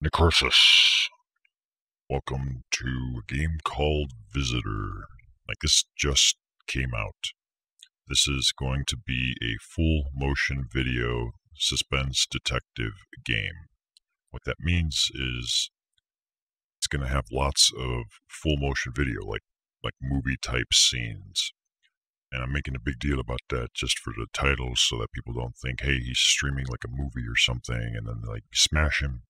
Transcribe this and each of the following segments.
Necroxix. Welcome to a game called Visitor. Like, this just came out. This is going to be a full motion video suspense detective game. What that means is it's going to have lots of full motion video, like movie type scenes. And I'm making a big deal about that just for the titles so that people don't think, hey, he's streaming like a movie or something and then like smash him.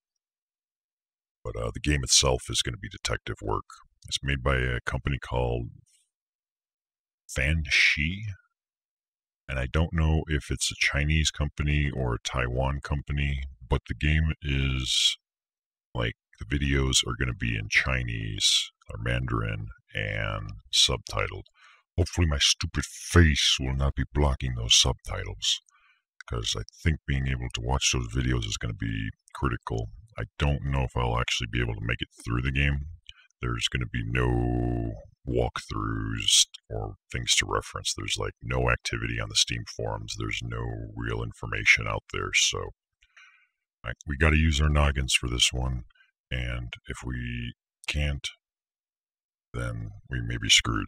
But the game itself is going to be detective work. It's made by a company called Fanshi. And I don't know if it's a Chinese company or a Taiwan company, but the game is like, the videos are going to be in Chinese or Mandarin and subtitled. Hopefully my stupid face will not be blocking those subtitles, because I think being able to watch those videos is going to be critical. I don't know if I'll actually be able to make it through the game. There's going to be no walkthroughs or things to reference. There's like no activity on the Steam forums. There's no real information out there. So we got to use our noggins for this one. And if we can't, then we may be screwed.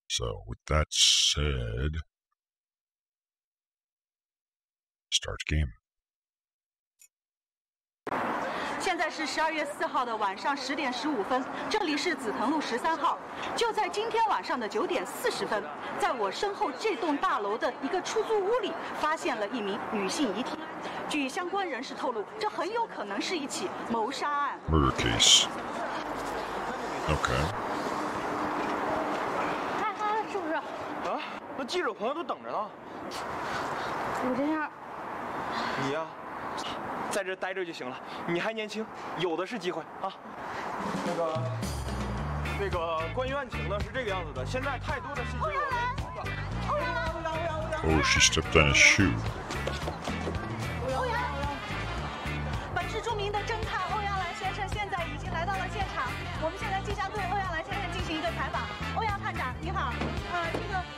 So with that said, start game. 现在是12月4号的晚上10点15分，这里是紫藤路13号。就在今天晚上的9点40分，在我身后这栋大楼的一个出租屋里，发现了一名女性遗体。据相关人士透露，这很有可能是一起谋杀案。Murder case. Okay. 是不是？啊，那记者朋友都等着呢。我这样。你呀？ 在这待着就行了，你还年轻，有的是机会啊。那个，关于案情呢是这个样子的，现在太多的信息我们。Oh, she stepped on his shoe. 欧阳，本市著名的侦探欧阳兰先生现在已经来到了现场，我们现在即将对欧阳兰先生进行一个采访。欧阳探长，你好，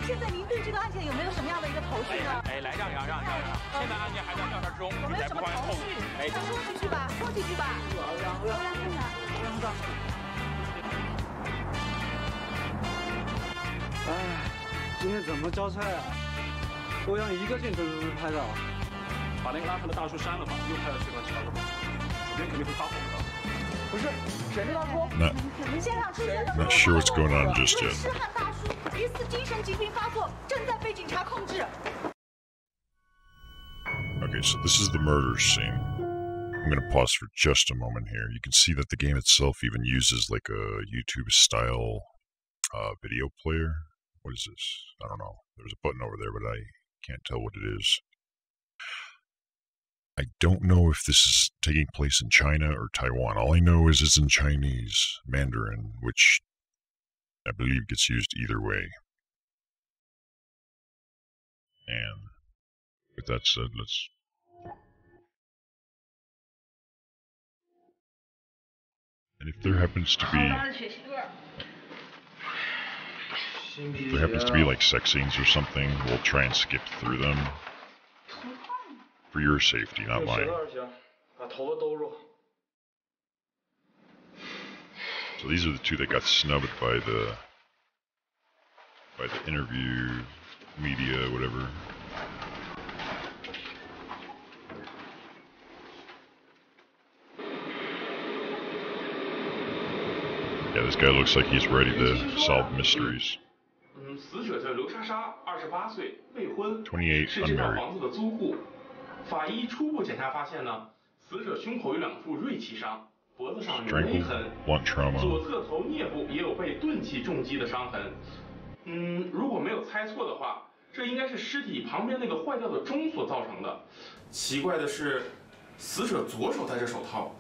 现在您对这个案件有没有什么样的一个头绪呢？哎，来让，现在案件还在调查之中，有没有什么头绪？哎，说几句吧，说几句吧。欧阳探长，哎，今天怎么交差啊？欧阳一个镜头都没拍到，把那个安排的大叔删了吧，又拍了这段其他的吧，主编肯定会发火的。不是，谁是大叔？现场出现的 Not sure what's going on just yet. 痴汉大叔疑似精神疾病发作，正在被警察控制。 Okay, so this is the murder scene. I'm going to pause for just a moment here. You can see that the game itself even uses like a YouTube style video player. What is this? I don't know. There's a button over there, but I can't tell what it is. I don't know if this is taking place in China or Taiwan. All I know is it's in Chinese, Mandarin, which I believe gets used either way. And with that said, let's... And if there happens to be like sex scenes or something, we'll try and skip through them. For your safety, not mine. So these are the two that got snubbed by the interview media, whatever. Yeah, this guy looks like he's ready to solve mysteries. 28, unmarried. 法医初步检查发现呢，死者胸口有2处锐器伤，脖子上有勒痕，左侧头颞部也有被钝器重击的伤痕。如果没有猜错的话，这应该是尸体旁边那个坏掉的钟所造成的。奇怪的是，死者左手戴着手套，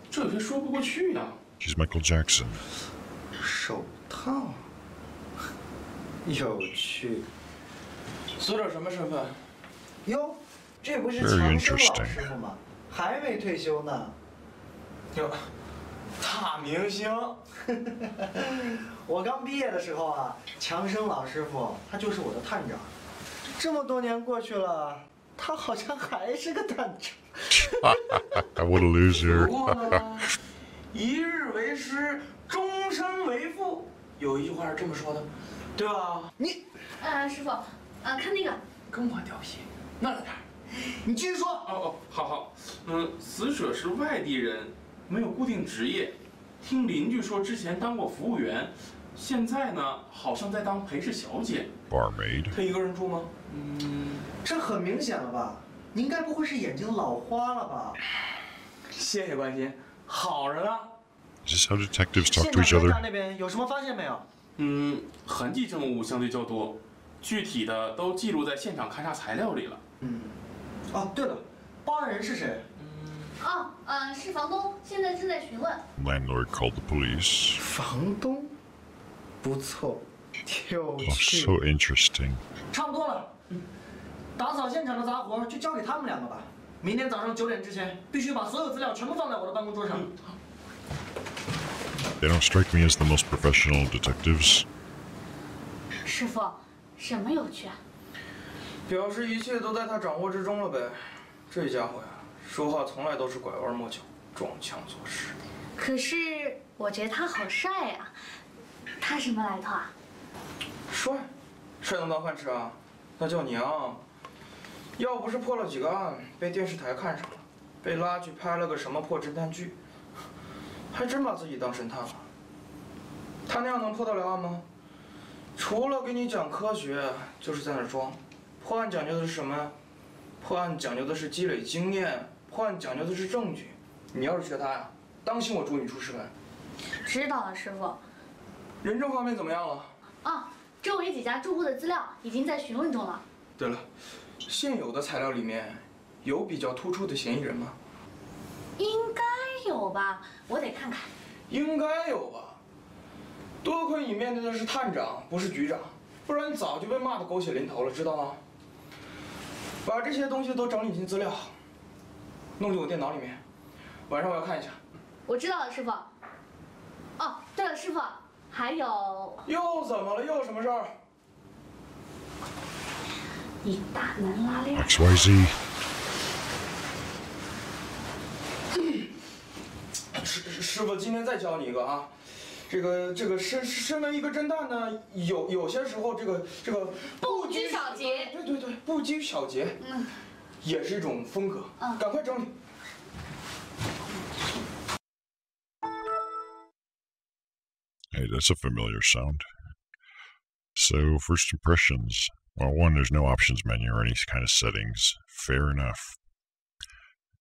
这有些说不过去呀。She's Michael Jackson. 手套，有趣。死者什么身份？哟。 这不是强生老师傅吗？还没退休呢。哟，大明星！我刚毕业的时候啊，强生老师傅他就是我的探长。这么多年过去了，他好像还是个单车。What a loser 不过呢，一日为师，终身为父，有一句话是这么说的，对吧？你，师傅，看那个，跟我调皮，那了点。你继续说。哦，好，死者是外地人，没有固定职业，听邻居说之前当过服务员，现在呢好像在当陪侍小姐。barmaid 他一个人住吗？这很明显了吧？您该不会是眼睛老花了吧？谢谢关心，好着呢。 Is this how detectives talk 现 to 场 each 侦 other? 查那边有什么发现没有？痕迹证物相对较多，具体的都记录在现场勘查材料里了。哦，对了，报案人是谁？是房东，现在正在询问。 Landlord called the police. 房东，不错，有 Oh, 趣。 so interesting. 差不多了，打扫现场的杂活就交给他们两个吧。明天早上9点之前，必须把所有资料全部放在我的办公桌上。They don't strike me as the most professional detectives. 师傅，什么有趣啊？表示一切都在他掌握之中了呗。这家伙呀，说话从来都是拐弯抹角，装腔作势。可是我觉得他好帅啊，他什么来头啊？帅，帅能当饭吃啊？那叫娘。要不是破了几个案，被电视台看上了，被拉去拍了个什么破侦探剧，还真把自己当神探了。他那样能破得了案吗？除了给你讲科学，就是在那装。破案讲究的是什么呀？破案讲究的是积累经验，破案讲究的是证据。你要是学他呀，当心我祝你出师门。知道了，师傅。人证方面怎么样了？周围几家住户的资料已经在询问中了。对了，现有的材料里面有比较突出的嫌疑人吗？应该有吧，我得看看。应该有吧。多亏你面对的是探长，不是局长，不然早就被骂得狗血淋头了，知道吗？把这些东西都整理进资料，弄进我电脑里面。晚上我要看一下。我知道了，师傅。对了，师傅，还有。又怎么了？又有什么事儿？一大门拉链。 XYZ. 师傅，今天再教你一个啊。这个身为一个侦探呢，有些时候这个不拘小节。对，不拘小节，也是一种风格。赶快整理。 Hey, that's a familiar sound. So, first impressions. Well, one, there's no options menu or any kind of settings. Fair enough.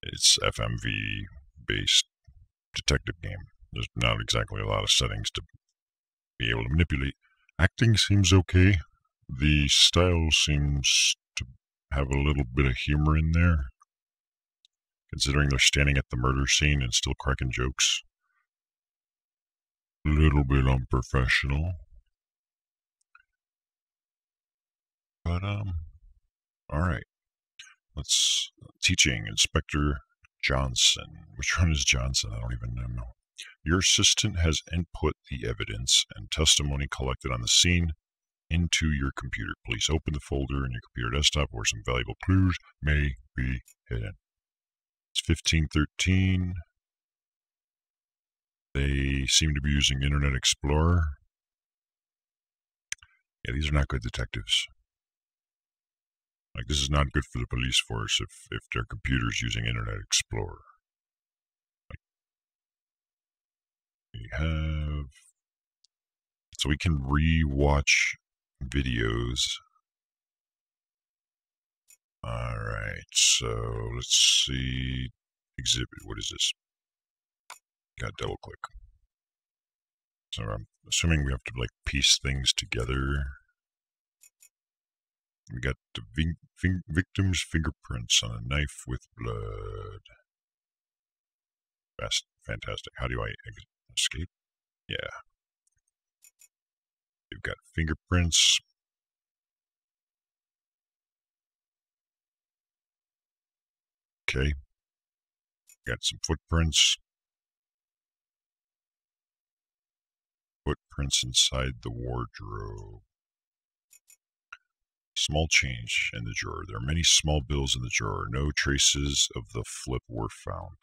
It's FMV-based detective game. There's not exactly a lot of settings to be able to manipulate. Acting seems okay. The style seems to have a little bit of humor in there, considering they're standing at the murder scene and still cracking jokes. A little bit unprofessional. But, alright. Let's, teaching, Inspector Johnson. Which one is Johnson? I don't even know. Your assistant has input the evidence and testimony collected on the scene into your computer. Please open the folder in your computer desktop where some valuable clues may be hidden. It's 1513. They seem to be using Internet Explorer. Yeah, these are not good detectives. Like, this is not good for the police force if their computer's using Internet Explorer. Like, we have... So we can re-watch videos. Alright, so let's see... Exhibit, what is this? Got double click. So I'm assuming we have to like piece things together. We got the victim's fingerprints on a knife with blood. Fantastic. How do I escape? Yeah. We've got fingerprints. Okay. Got some footprints. Footprints inside the wardrobe. Small change in the drawer. There are many small bills in the drawer. No traces of the flip were found.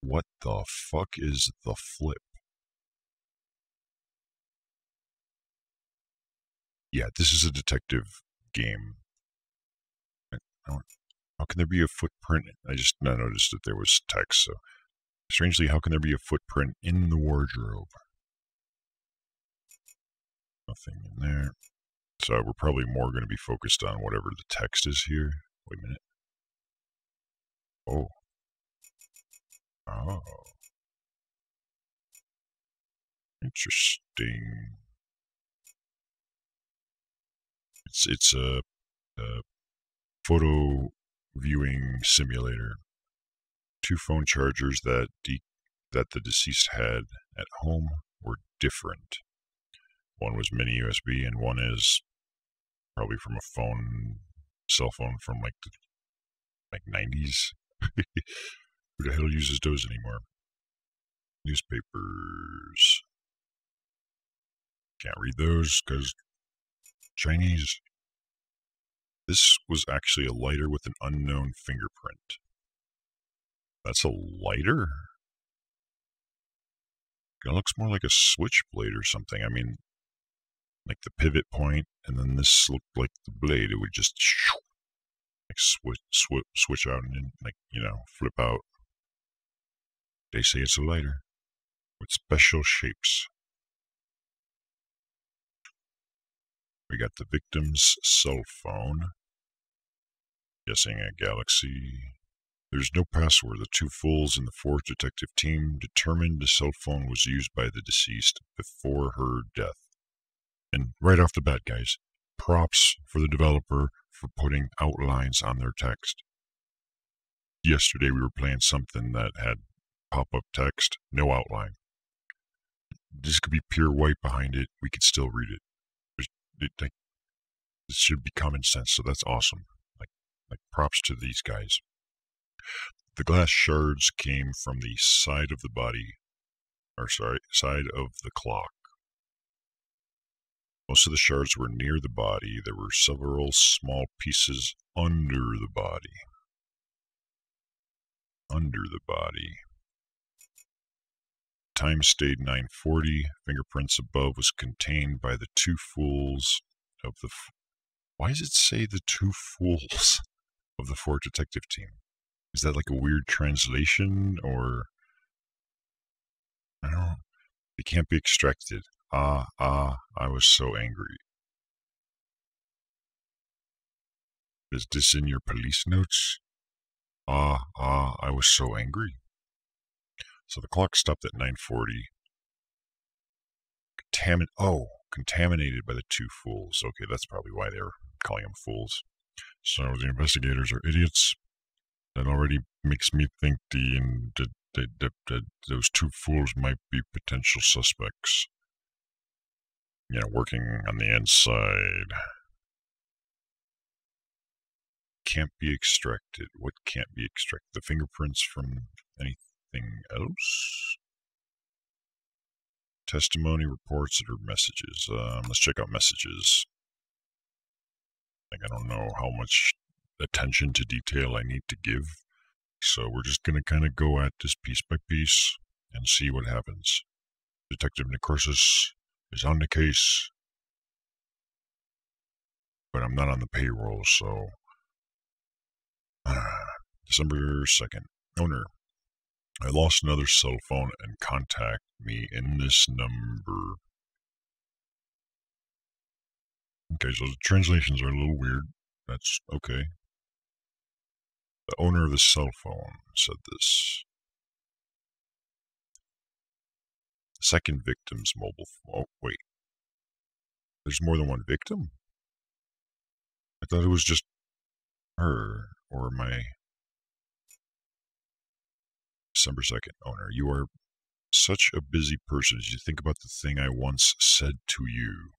What the fuck is the flip? Yeah, this is a detective game. How can there be a footprint? I just noticed that there was text, so strangely, how can there be a footprint in the wardrobe? Nothing in there. So we're probably more going to be focused on whatever the text is here. Wait a minute. Oh. Oh. Interesting. It's a photo viewing simulator. 2 phone chargers that the deceased had at home were different. One was mini USB and one is probably from a cell phone from like 90s. Who the hell uses those anymore? Newspapers. Can't read those because Chinese. This was actually a lighter with an unknown fingerprint. That's a lighter? It looks more like a switchblade or something. I mean, like the pivot point, and then this looked like the blade. It would just like switch out and then, like, you know, flip out. They say it's a lighter with special shapes. We got the victim's cell phone. Guessing a Galaxy. There's no password. The 2 fools in the 4th detective team determined the cell phone was used by the deceased before her death. And right off the bat, guys, props for the developer for putting outlines on their text. Yesterday we were playing something that had pop-up text, no outline. This could be pure white behind it. We could still read it. It should be common sense, so that's awesome. Like props to these guys. The glass shards came from the side of the body, side of the clock. Most of the shards were near the body. There were several small pieces under the body. Time stayed 9:40. Fingerprints above was contained by the 2 fools of the... Why does it say the 2 fools of the 4th detective team? Is that like a weird translation, or... I don't know. It can't be extracted. I was so angry. Is this in your police notes? I was so angry. So the clock stopped at 9:40. Contaminated by the 2 fools. Okay, that's probably why they're calling them fools. So the investigators are idiots. That already makes me think those 2 fools might be potential suspects. You know, working on the inside. Can't be extracted. What can't be extracted? The fingerprints from anything else? Testimony, reports, or messages. Let's check out messages. Like, I don't know how much attention to detail I need to give. So we're just going to kind of go at this piece by piece and see what happens. Detective Necroxix is on the case, but I'm not on the payroll, so... December 2nd. Owner, I lost another cell phone and contact me in this number. Okay, so the translations are a little weird. That's okay. The owner of the cell phone said this. The second victim's mobile phone. Oh, wait. There's more than one victim? I thought it was just her, or my... December 2nd. Owner, you are such a busy person as you think about the thing I once said to you.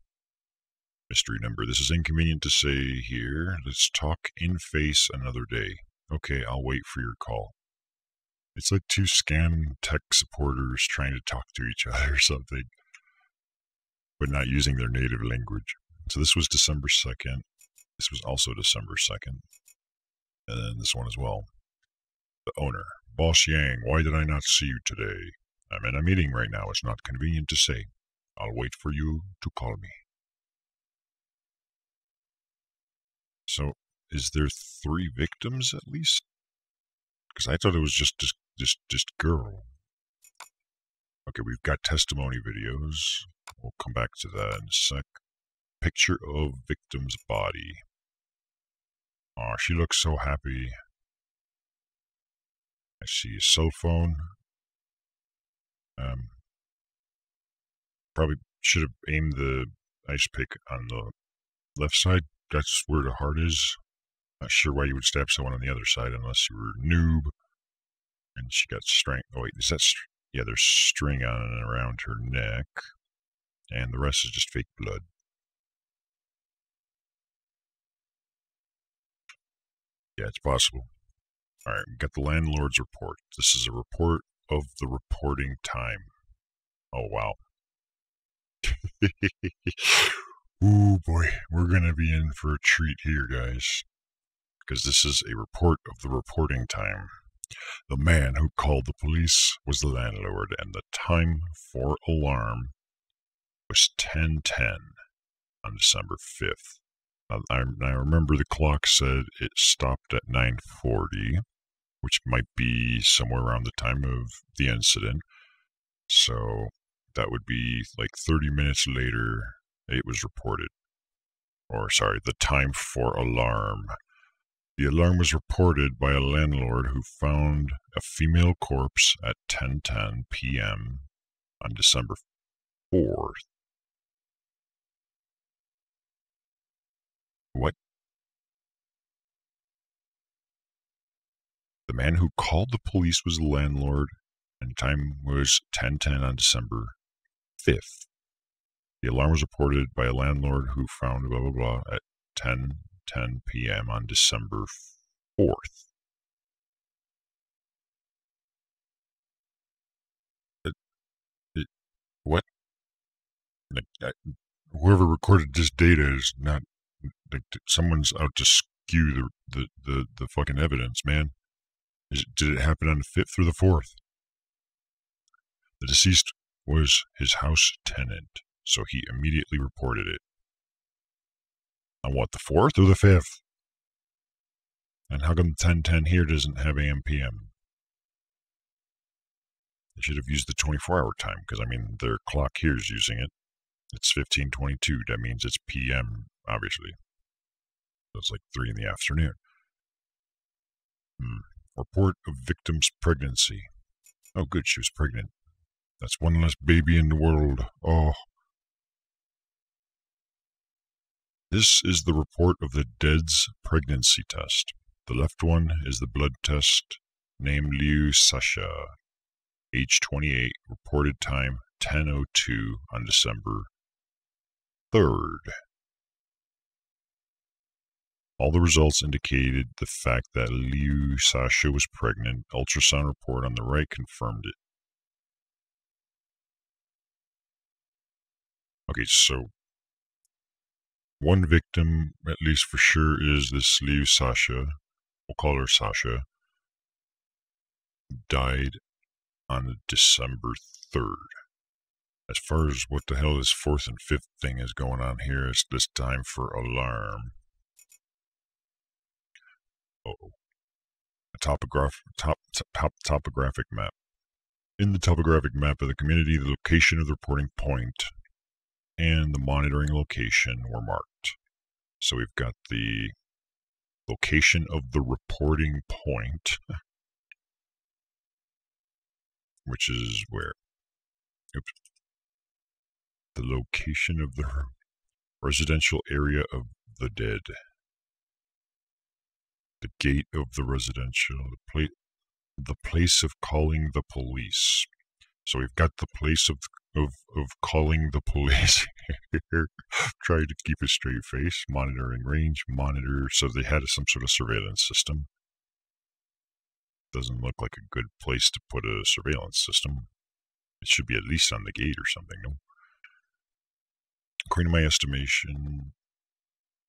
Mystery number. This is inconvenient to say here. Let's talk in face another day. Okay, I'll wait for your call. It's like 2 scam tech supporters trying to talk to each other or something, but not using their native language. So this was December 2nd. This was also December 2nd. And then this one as well. The owner. Boss Yang, why did I not see you today? I'm in a meeting right now. It's not convenient to say. I'll wait for you to call me. So, is there 3 victims at least? Because I thought it was just girl. Okay, we've got testimony videos. We'll come back to that in a sec. Picture of victim's body. Oh, she looks so happy. I see a cell phone. Probably should have aimed the ice pick on the left side. That's where the heart is. Not sure why you would stab someone on the other side unless you were a noob. And she got string. Oh wait, is that? Yeah, there's string on and around her neck, and the rest is just fake blood. Yeah, it's possible. All right, we got the landlord's report. This is a report of the reporting time. Oh wow. Ooh boy, we're gonna be in for a treat here, guys, because this is a report of the reporting time. The man who called the police was the landlord, and the time for alarm was 10:10 on December 5th. I remember the clock said it stopped at 9:40, which might be somewhere around the time of the incident. So that would be like 30 minutes later, it was reported. Or, sorry, the time for alarm. The alarm was reported by a landlord who found a female corpse at 10:10 p.m. on December 4th. What? The man who called the police was the landlord, and time was 10:10 on December 5th. The alarm was reported by a landlord who found blah blah blah at 10:10 p.m. on December 4th. What? Whoever recorded this data is not. Someone's out to skew the fucking evidence, man. Did it happen on the 5th or the 4th? The deceased was his house tenant, so he immediately reported it. On what, the 4th or the 5th? And how come 10:10 here doesn't have AM PM? They should have used the 24-hour time, because, I mean, their clock here is using it. It's 15:22. That means it's PM, obviously. So it's like 3 in the afternoon. Report of victim's pregnancy. Oh, good, she was pregnant. That's one less baby in the world. Oh. This is the report of the dead's pregnancy test. The left one is the blood test. Name Liu Sasha. Age 28. Reported time 10:02 on December 3rd. All the results indicated the fact that Liu Sasha was pregnant. Ultrasound report on the right confirmed it. Okay, so one victim, at least for sure, is this Liu Sasha. We'll call her Sasha. Died on December 3rd. As far as what the hell this 4th and 5th thing is going on here, it's this time for alarm. A topographic map. In the topographic map of the community, the location of the reporting point and the monitoring location were marked. So we've got the location of the reporting point, which is where? Oops. The location of the residential area of the dead. The gate of the residential, the place of calling the police. So we've got the place of calling the police here. Trying to keep a straight face. Monitoring range, monitor. So they had some sort of surveillance system. Doesn't look like a good place to put a surveillance system. It should be at least on the gate or something, no? According to my estimation,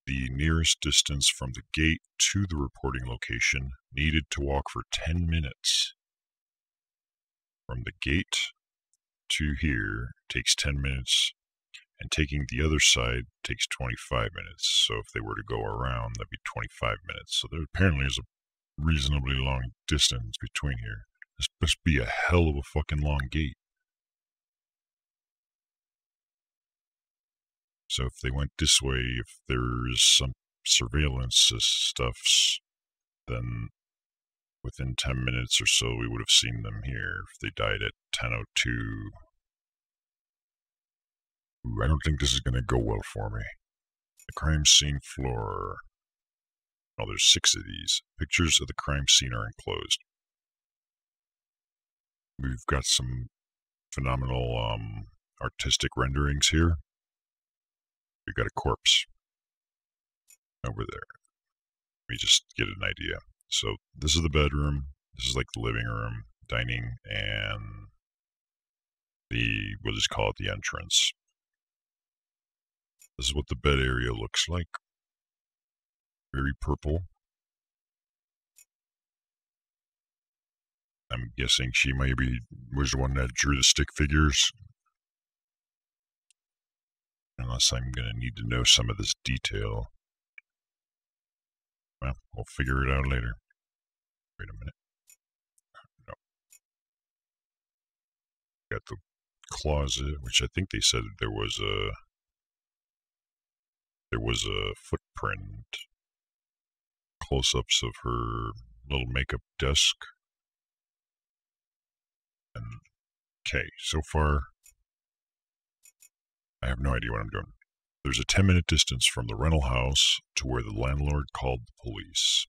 The nearest distance from the gate to the reporting location needed to walk for 10 minutes. From the gate to here takes 10 minutes, and taking the other side takes 25 minutes. So if they were to go around, that'd be 25 minutes. So there apparently is a reasonably long distance between here. This must be a hell of a fucking long gate. So if they went this way, if there's some surveillance stuffs, then within 10 minutes or so we would have seen them here. If they died at 10:02, I don't think this is going to go well for me. The crime scene floor. Oh, there's 6 of these. Pictures of the crime scene are enclosed. We've got some phenomenal artistic renderings here. We've got a corpse over there. Let me just get an idea. So this is the bedroom. This is like the living room, dining, and we'll just call it the entrance. This is what the bed area looks like. Very purple. I'm guessing she maybe was the one that drew the stick figures. Unless I'm going to need to know some of this detail. Well, we'll figure it out later. Wait a minute. No. Got the closet, which I think they said there was a footprint. Close-ups of her little makeup desk. And okay, so far I have no idea what I'm doing. There's a 10-minute distance from the rental house to where the landlord called the police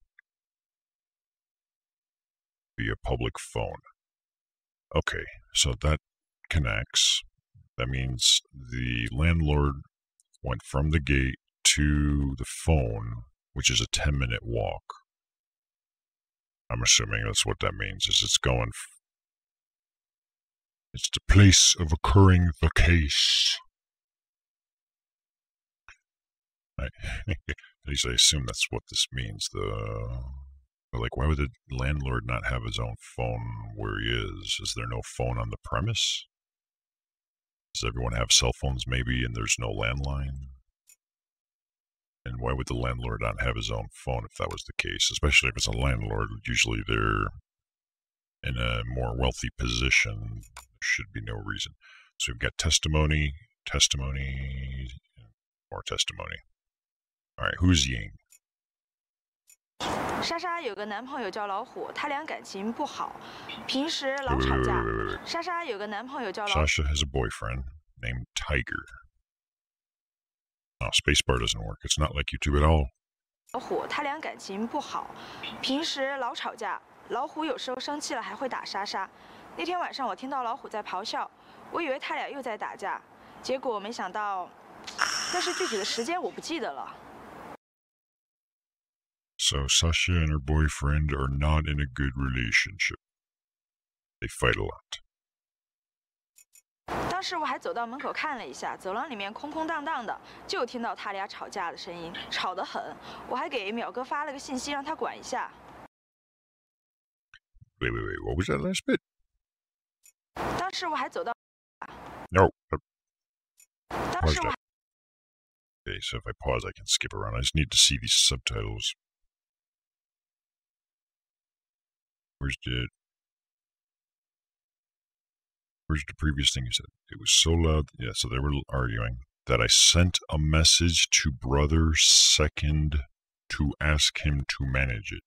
via public phone. Okay, so that connects. That means the landlord went from the gate to the phone, which is a 10-minute walk. I'm assuming that's what that means, is it's going... It's the place of occurring the case. At least I assume that's what this means. But like, why would the landlord not have his own phone where he is? Is there no phone on the premise? Does everyone have cell phones maybe and there's no landline? And why would the landlord not have his own phone if that was the case? Especially if it's a landlord, usually they're in a more wealthy position. There should be no reason. So we've got testimony, more testimony. All right, who's Ying? 莎莎有个男朋友叫老虎，他俩感情不好，平时老吵架。莎莎有个男朋友叫老虎。 Sasha has a boyfriend named Tiger. Oh, spacebar doesn't work. It's not like YouTube at all. 老虎他俩感情不好，平时老吵架。老虎有时候生气了还会打莎莎。那天晚上我听到老虎在咆哮，我以为他俩又在打架，结果没想到，但是具体的时间我不记得了。 So Sasha and her boyfriend are not in a good relationship. They fight a lot. 当时我还走到门口看了一下，走廊里面空空荡荡的，就听到他俩吵架的声音，吵得很。我还给淼哥发了个信息，让他管一下。Wait, what was that last bit? 当时我还走到。No. 当时我。 Okay, so if I pause, I can skip around. I just need to see these subtitles. Where's the previous thing you said? It was so loud. Yeah, so they were arguing that I sent a message to brother second to ask him to manage it.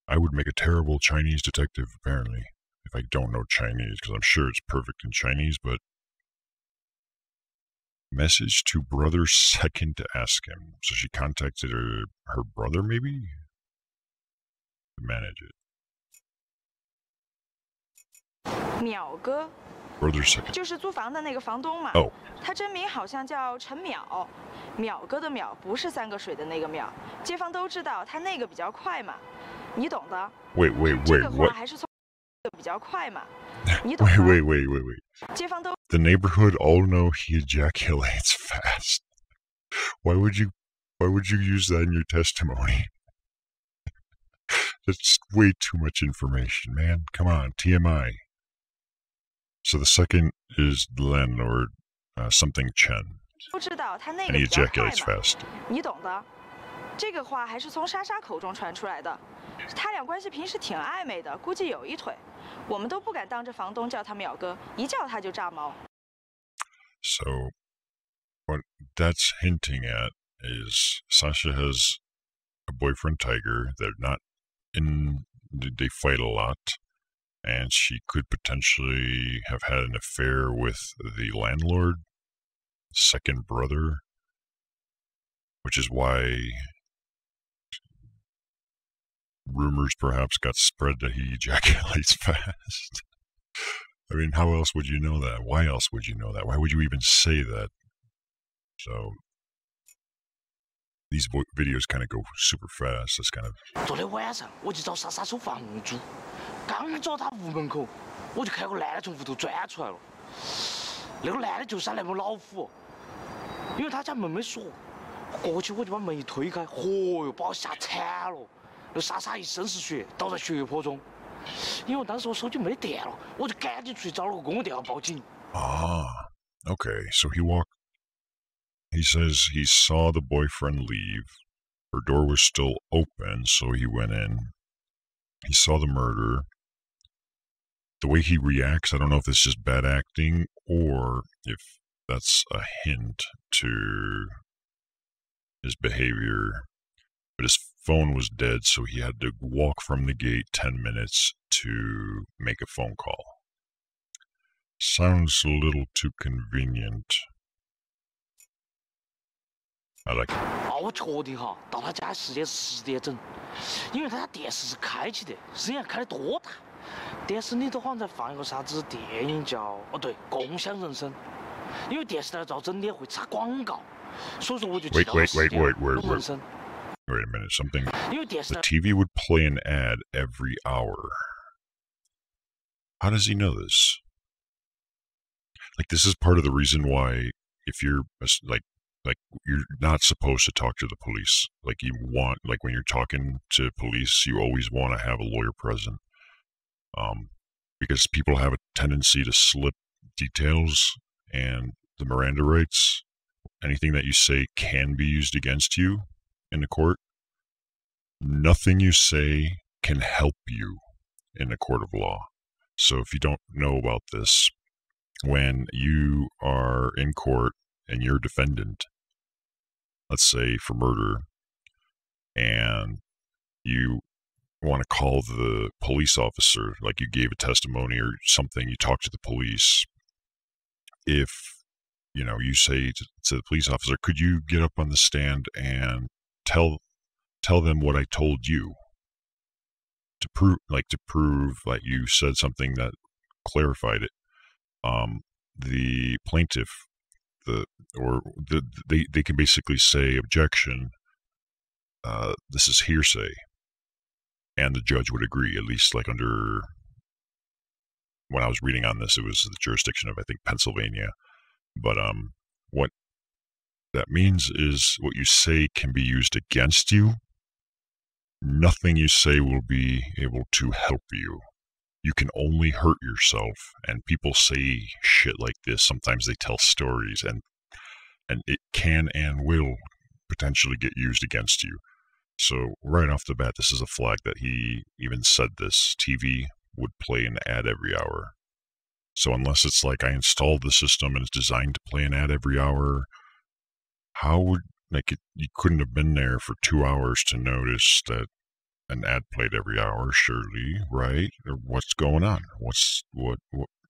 I would make a terrible Chinese detective, apparently, if I don't know Chinese, because I'm sure it's perfect in Chinese, but message to brother second to ask him. So she contacted her brother, maybe? To manage it. 淼哥 Brother second. 就是租房的那个房东嘛。Oh. 他真名好像叫陈淼，淼哥的淼不是3个水的那个淼。街坊都知道他那个比较快嘛，你懂的。Wait, 这个话 what? 还是从比较快嘛，你懂的。Wait. 街坊都 The neighborhood all know he ejaculates fast. Why would you use that in your testimony? That's way too much information, man. Come on, TMI. So the second is the landlord, something Chen. 不知道他那 And 个 he 比较 ejaculates 快嘛， fast. 你懂的。这个话还是从莎莎口中传出来的。他俩关系平时挺暧昧的，估计有一腿。我们都不敢当着房东叫他淼哥，一叫他就炸毛。So, what that's hinting at is Sasha has a boyfriend, Tiger. They're not in. They fight a lot, and she could potentially have had an affair with the landlord, second brother, which is why rumors perhaps got spread that he ejaculates fast. I mean, how else would you know that? Why else would you know that? Why would you even say that? So, these videos kind of go super fast. It's kind of. 昨天晚上我就找莎莎收房租，刚走到屋门口，我就看个男的从屋头钻出来了。那个男的就是他那么老虎，因为他家门没锁，过去我就把门一推开，嚯哟，把我吓惨了。那莎莎一身是血，倒在血泊中。因为我当时我手机没电了，我就赶紧出去找了个公共电话报警。Ah, okay. So he says he saw the boyfriend leave. Her door was still open, so he went in. He saw the murder. The way he reacts, I don't know if it's just bad acting or if that's a hint to his behavior. But his phone was dead, so he had to walk from the gate 10 minutes to make a phone call. Sounds a little too convenient. I like it. 我确定哈，到他家时间是10点整，因为他家电视是开起的，声音开得多大。电视里头好像在放一个啥子电影叫《共享人生》，因为电视台照整点会插广告，所以说我就记到了10点人生。Wait a minute, something. The TV would play an ad every hour. How does he know this? Like, this is part of the reason why, if you're like you're not supposed to talk to the police. Like when you're talking to police, you always want to have a lawyer present. Because people have a tendency to slip details, and the Miranda rights, anything that you say can be used against you in the court. Nothing you say can help you in a court of law. So if you don't know about this, when you are in court and you're a defendant, let's say for murder, and you want to call the police officer, like you gave a testimony or something, you talk to the police, if you say to the police officer, could you get up on the stand and tell them what I told you, to prove that you said something that clarified it. The plaintiff, they can basically say, objection, this is hearsay, and the judge would agree, at least like under, when I was reading on this, it was the jurisdiction of, I think, Pennsylvania. But what that means is what you say can be used against you. Nothing you say will be able to help you. You can only hurt yourself. And people say shit like this. Sometimes they tell stories, and it can and will potentially get used against you. So right off the bat, this is a flag that he even said this. TV would play an ad every hour. So unless it's like I installed the system and it's designed to play an ad every hour, how would, you couldn't have been there for 2 hours to notice that an ad played every hour, surely, right? Or what's going on? What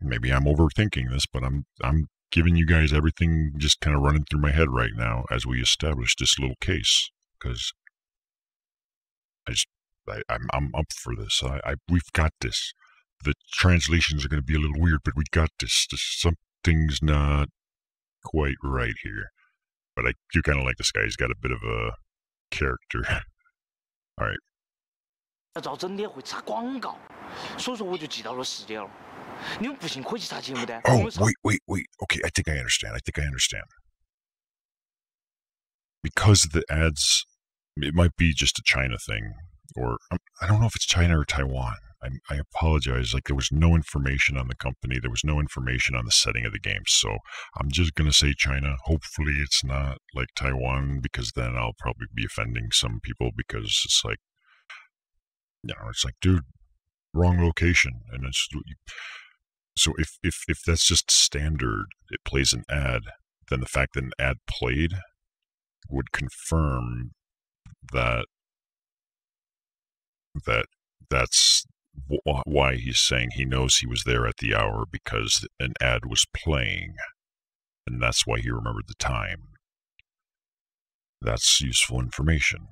maybe I'm overthinking this, but I'm giving you guys everything just kind of running through my head right now as we establish this little case, because I'm up for this. We've got this. The translations are going to be a little weird, but we got this. Something's not quite right here. But I do kind of like this guy. He's got a bit of a character. All right. 照整点会插广告，所以说我就记到了10点了。你们不信可以去查节目单。Oh, wait. Okay, I think I understand. because the ads, it might be just a China thing, or I don't know if it's China or Taiwan. I apologize. Like, there was no information on the company. There was no information on the setting of the game. So I'm just going to say China. Hopefully it's not like Taiwan, because then I'll probably be offending some people, because it's like, it's like, dude, wrong location. And it's, so if that's just standard, it plays an ad, then the fact that an ad played would confirm that's why he's saying he knows he was there at the hour, because an ad was playing, and that's why he remembered the time. That's useful information.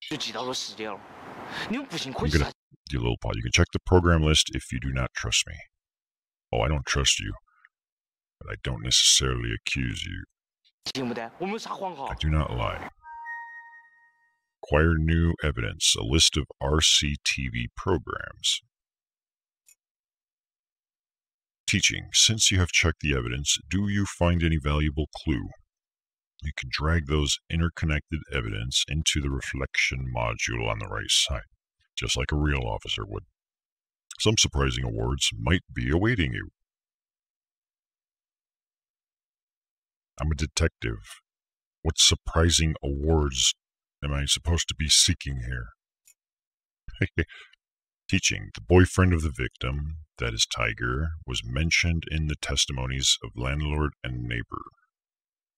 You little pot. You can check the program list if you do not trust me. Oh, I don't trust you, but I don't necessarily accuse you. I do not lie. Acquire new evidence, a list of RCTV programs. Teaching. Since you have checked the evidence, do you find any valuable clue? You can drag those interconnected evidence into the reflection module on the right side, just like a real officer would. Some surprising awards might be awaiting you. I'm a detective. What surprising awards am I supposed to be seeking here? Teaching. The boyfriend of the victim, that is Tiger, was mentioned in the testimonies of landlord and neighbor.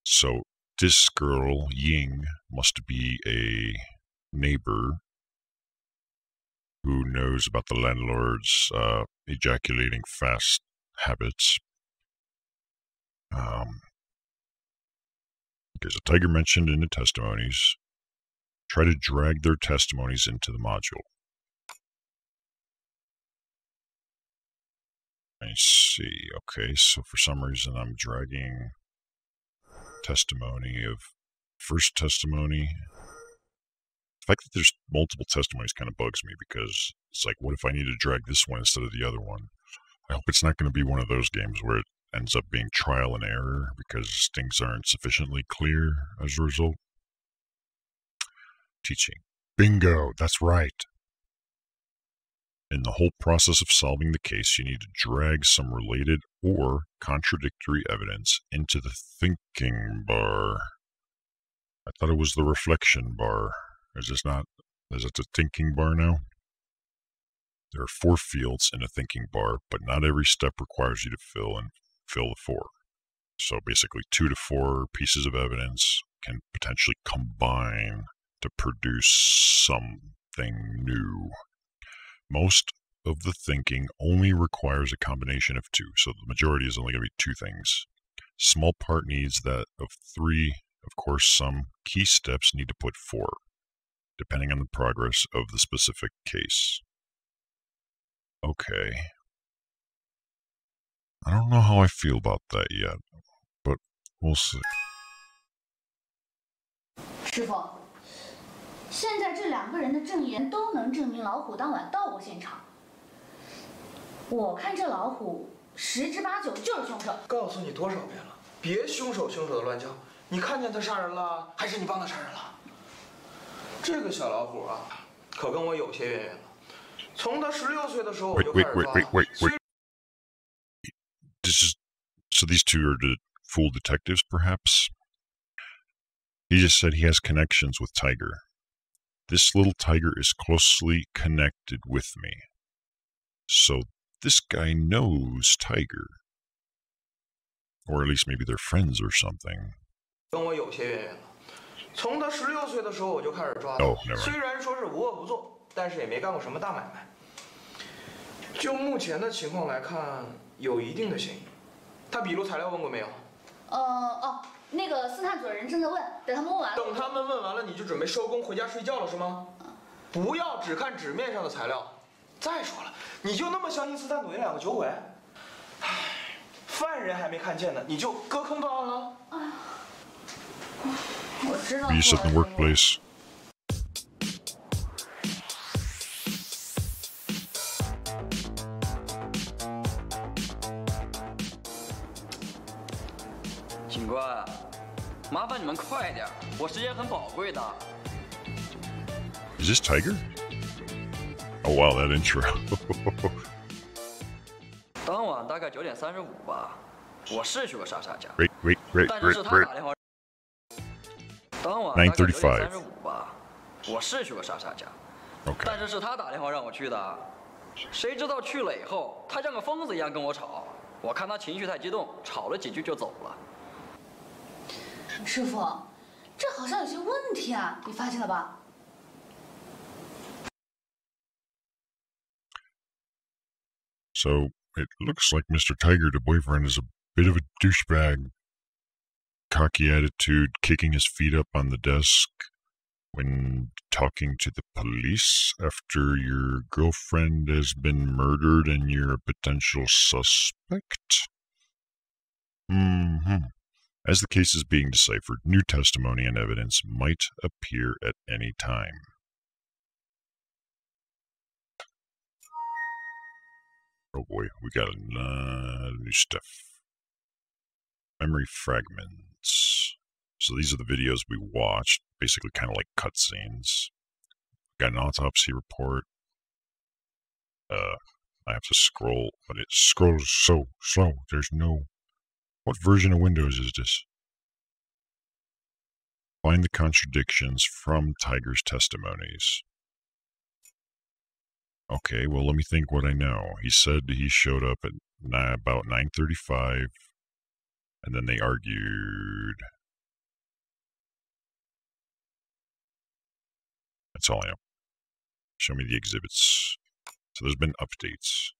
So this girl, Ying, must be a neighbor who knows about the landlord's ejaculating fast habits. There's a Tiger mentioned in the testimonies. Try to drag their testimonies into the module. I see. Okay, so for some reason I'm dragging testimony of first testimony. The fact that there's multiple testimonies kind of bugs me, because it's like, what if I need to drag this one instead of the other one? I hope it's not going to be one of those games where it ends up being trial and error because things aren't sufficiently clear as a result. Teaching. Bingo, that's right. In the whole process of solving the case, you need to drag some related or contradictory evidence into the thinking bar. I thought it was the reflection bar. Is this not? Is it the thinking bar now? There are 4 fields in a thinking bar, but not every step requires you to fill the 4. So basically 2 to 4 pieces of evidence can potentially combine to produce something new. Most of the thinking only requires a combination of 2, so the majority is only going to be 2 things. Small part needs that of 3. Of course, some key steps need to put 4, depending on the progress of the specific case. Okay. I don't know how I feel about that yet, but we'll see. 师傅，现在这2个人的证言都能证明老虎当晚到过现场。我看这老虎10之8九就是凶手。告诉你多少遍了，别凶手的乱叫。你看见他杀人了，还是你帮他杀人了？这个小老虎啊，可跟我有些渊源了。从他16岁的时候我就开始抓。Wait. So these 2 are to fool detectives, perhaps? He just said he has connections with Tiger. This little tiger is closely connected with me. So this guy knows Tiger. Or at least maybe they're friends or something. 跟我有些渊源了。从他16岁的时候我就开始抓他。虽然说是无恶不作，但是也没干过什么大买卖。就目前的情况来看，有一定的嫌疑。他笔录材料问过没有？那个斯探组的人正在问，等他们问完了。等他们问完了，你就准备收工回家睡觉了是吗？不要只看纸面上的材料。再说了，你就那么相信斯探组那2个酒鬼？犯人还没看见呢，你就搁坑断案了？我知道。 Peace in the workplace. 麻烦你们快点，我时间很宝贵的。Is this Tiger? Oh wow, that intro. 当晚大概9点35吧，我是去过莎莎家， Wait. 但是是他打电话。当晚大概9点35吧，我是去过莎莎家， Okay. 但是是他打电话让我去的。谁知道去了以后，他像个疯子一样跟我吵，我看他情绪太激动，吵了几句就走了。师傅，这好像有些问题啊，你发现了吧？ So it looks like Mr. Tiger, the boyfriend, is a bit of a douchebag. Cocky attitude, kicking his feet up on the desk when talking to the police after your girlfriend has been murdered and you're a potential suspect. As the case is being deciphered, new testimony and evidence might appear at any time. Oh boy, we got a lot of new stuff. Memory fragments. So these are the videos we watched, basically kind of like cutscenes. Got an autopsy report. I have to scroll, but it scrolls so slow. There's no... What version of Windows is this? Find the contradictions from Tiger's testimonies. Okay, well, let me think what I know. He said he showed up at about 9:35, and then they argued. That's all I know. Show me the exhibits. So there's been updates.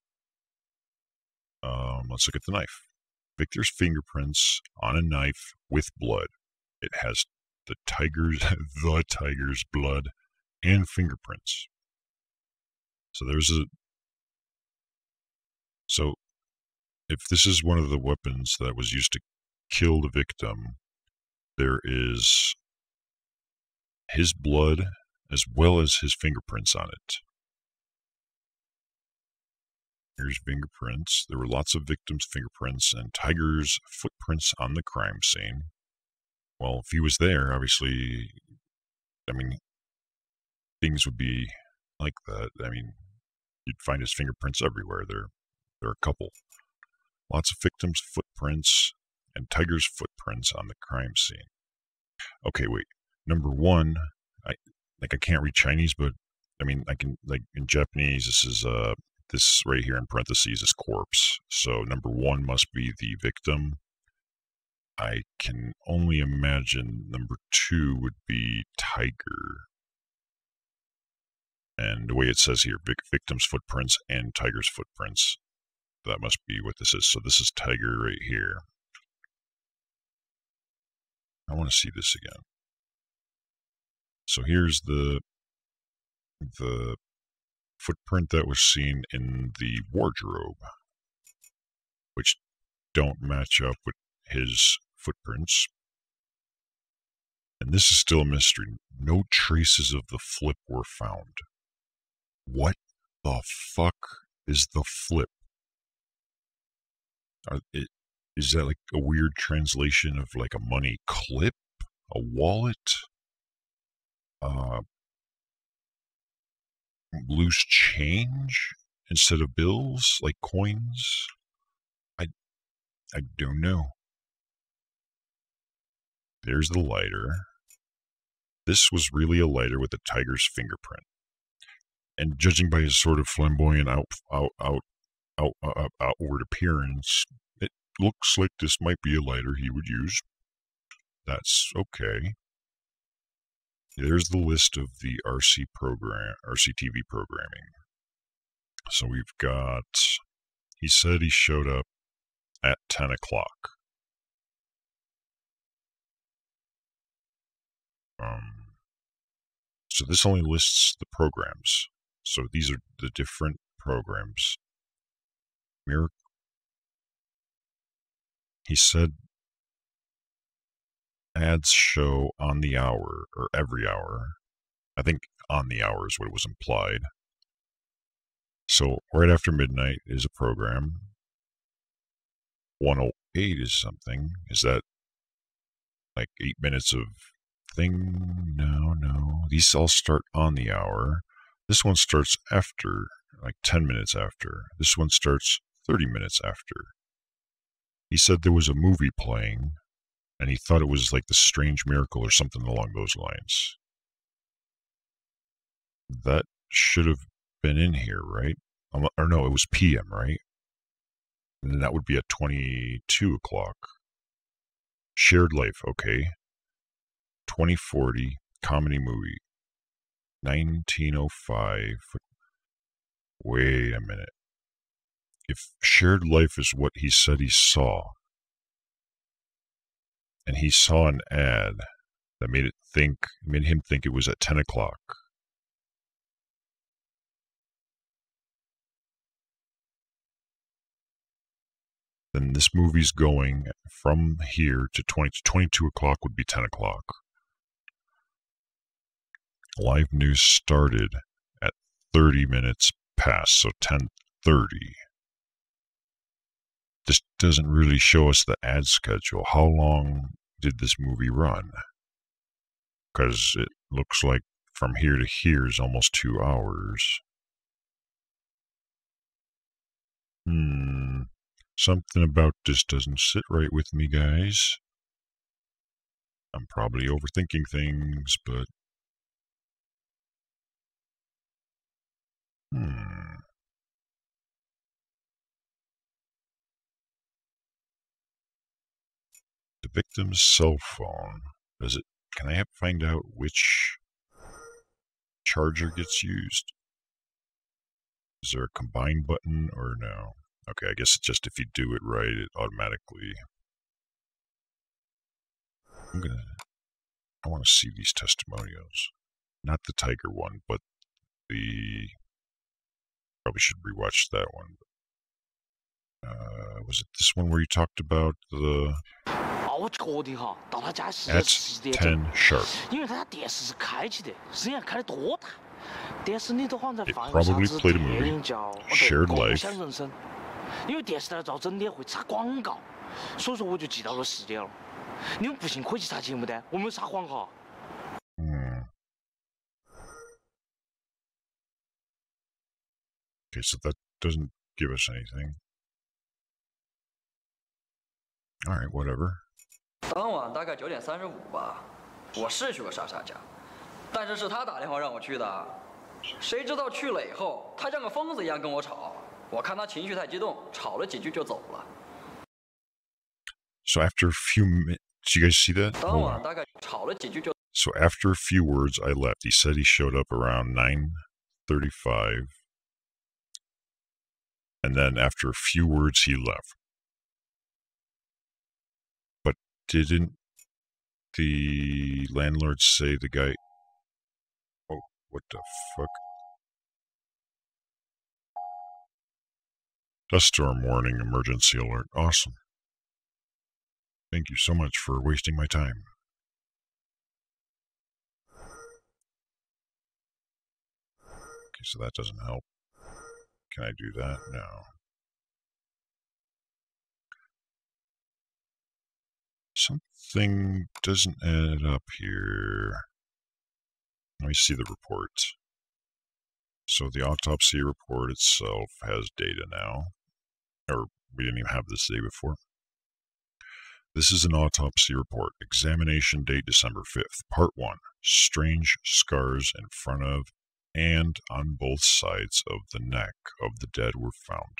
Let's look at the knife. Victor's fingerprints on a knife with blood. It has the tiger's blood and fingerprints. So So if this is one of the weapons that was used to kill the victim, there is his blood as well as his fingerprints on it. Here's fingerprints. There were lots of victims' fingerprints and Tiger's footprints on the crime scene. Well, if he was there, obviously, I mean, things would be like that. I mean, you'd find his fingerprints everywhere. There are a couple. Lots of victims' footprints and Tiger's footprints on the crime scene. Okay, wait. Number one, I can't read Chinese, but I mean, I can, like, in Japanese, this right here in parentheses is corpse. So number one must be the victim. I can only imagine number two would be Tiger. And the way it says here, victim's footprints and Tiger's footprints. That must be what this is. So this is Tiger right here. I want to see this again. So here's the footprint that was seen in the wardrobe, which don't match up with his footprints. And this is still a mystery. No traces of the flip were found. What the fuck is the flip? Is that like a weird translation of like a money clip? A wallet? Loose change instead of bills, like coins? I don't know. There's the lighter. This was really a lighter with the tiger's fingerprint. And judging by his sort of flamboyant outward appearance, it looks like this might be a lighter he would use. That's okay. There's the list of the RCTV programming. So we've got, he said he showed up at 10 o'clock. So this only lists the programs. So these are the different programs. He said ads show on the hour, or every hour. I think on the hour is what was implied. So right after midnight is a program. 108 is something. Is that like 8 minutes of thing. No. These all start on the hour. This one starts after, like 10 minutes after. This one starts 30 minutes after. He said there was a movie playing, and he thought it was like The Strange Miracle or something along those lines. That should have been in here, right? Or no, it was PM, right? And then that would be at 22 o'clock. Shared Life, okay. 2040, comedy movie. 1905. Wait a minute. If Shared Life is what he said he saw, and he saw an ad that made him think it was at 10 o'clock. Then this movie's going from here to 22 o'clock would be 10 o'clock. Live news started at 30 minutes past, so 10:30. This doesn't really show us the ad schedule. How long did this movie run? Because it looks like from here to here is almost 2 hours. Something about this doesn't sit right with me, guys. I'm probably overthinking things, but... The victim's cell phone. Can I find out which charger gets used? Is there a combine button or no? Okay, I guess just if you do it right, it automatically... I want to see these testimonials. Not the tiger one, but the... Probably should rewatch that one. Was it this one where you talked about the... At 10 sharp. It probably played a movie, Shared Life. Okay, so that doesn't give us anything. Alright, whatever. 当晚大概9点35吧，我是去过莎莎家，但是是他打电话让我去的，谁知道去了以后，他像个疯子一样跟我吵，我看他情绪太激动，吵了几句就走了。So after a few minutes, did you guys see that? 当晚大概吵了几句就。So after a few words, I left. He said he showed up around 9:35, and then after a few words, he left. Didn't the landlord say the guy... Oh, what the fuck? Dust storm warning, emergency alert. Awesome. Thank you so much for wasting my time. Okay, so that doesn't help. Can I do that? No. Something doesn't add up here. Let me see the report. So the autopsy report itself has data now. Or we didn't even have this day before. This is an autopsy report. Examination date December 5th. Part 1. Strange scars in front of and on both sides of the neck of the dead were found.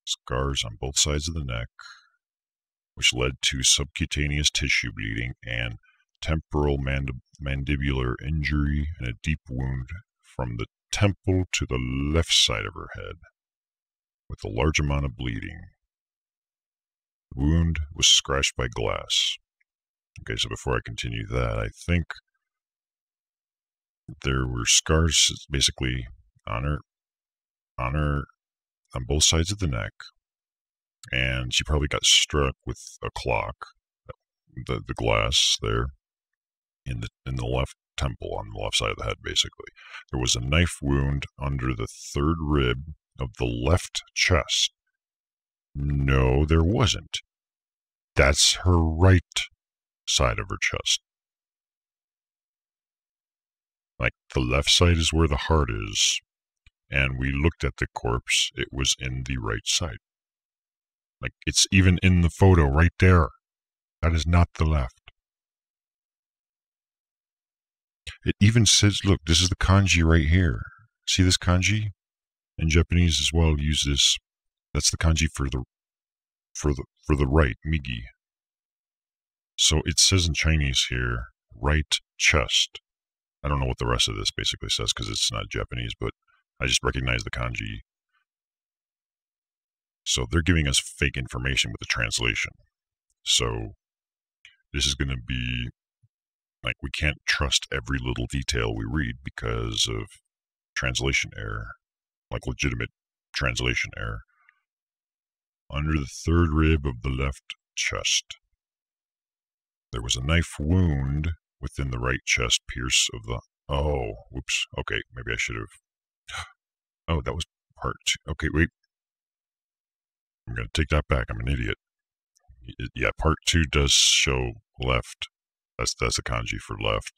Scars on both sides of the neck, which led to subcutaneous tissue bleeding and temporal mandibular injury and a deep wound from the temple to the left side of her head, with a large amount of bleeding. The wound was scratched by glass. Okay, so before I continue that, I think there were scars basically on both sides of the neck. And she probably got struck with a clock, the glass there, in the left temple, on the left side of the head, basically. There was a knife wound under the third rib of the left chest. No, there wasn't. That's her right side of her chest. Like, the left side is where the heart is, and we looked at the corpse, it was in the right side. Like, it's even in the photo right there. That is not the left. It even says, look, this is the kanji right here. See this kanji? In Japanese as well, use this. That's the kanji for the right, migi. So it says in Chinese here, right chest. I don't know what the rest of this basically says because it's not Japanese, but I just recognize the kanji. So they're giving us fake information with the translation. So this is going to be, like, we can't trust every little detail we read because of translation error, like legitimate translation error. Under the third rib of the left chest, there was a knife wound within the right chest pierce of the... Oh, whoops. Okay, maybe I should have... Oh, that was part 2. Okay, wait. I'm going to take that back. I'm an idiot. Yeah, part 2 does show left. That's the kanji for left.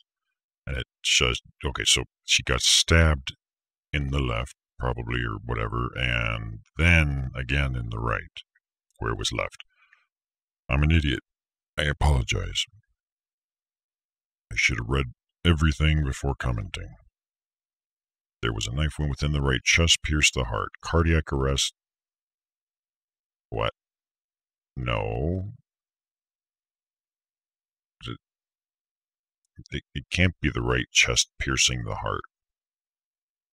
And it shows... Okay, so she got stabbed in the left, probably, or whatever, and then again in the right, where it was left. I'm an idiot. I apologize. I should have read everything before commenting. There was a knife wound within the right chest, pierced the heart. Cardiac arrest. What? No. It can't be the right chest piercing the heart.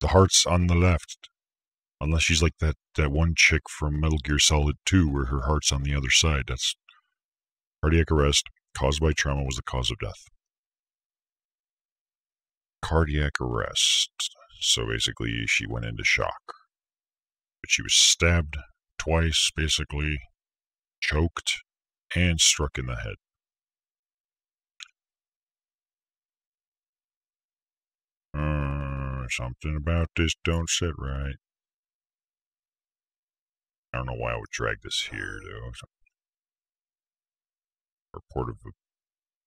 The heart's on the left. Unless she's like that one chick from Metal Gear Solid 2 where her heart's on the other side. That's cardiac arrest caused by trauma was the cause of death. Cardiac arrest. So basically she went into shock. But she was stabbed twice, basically, choked, and struck in the head. Something about this don't sit right. I don't know why I would drag this here, though. Report of a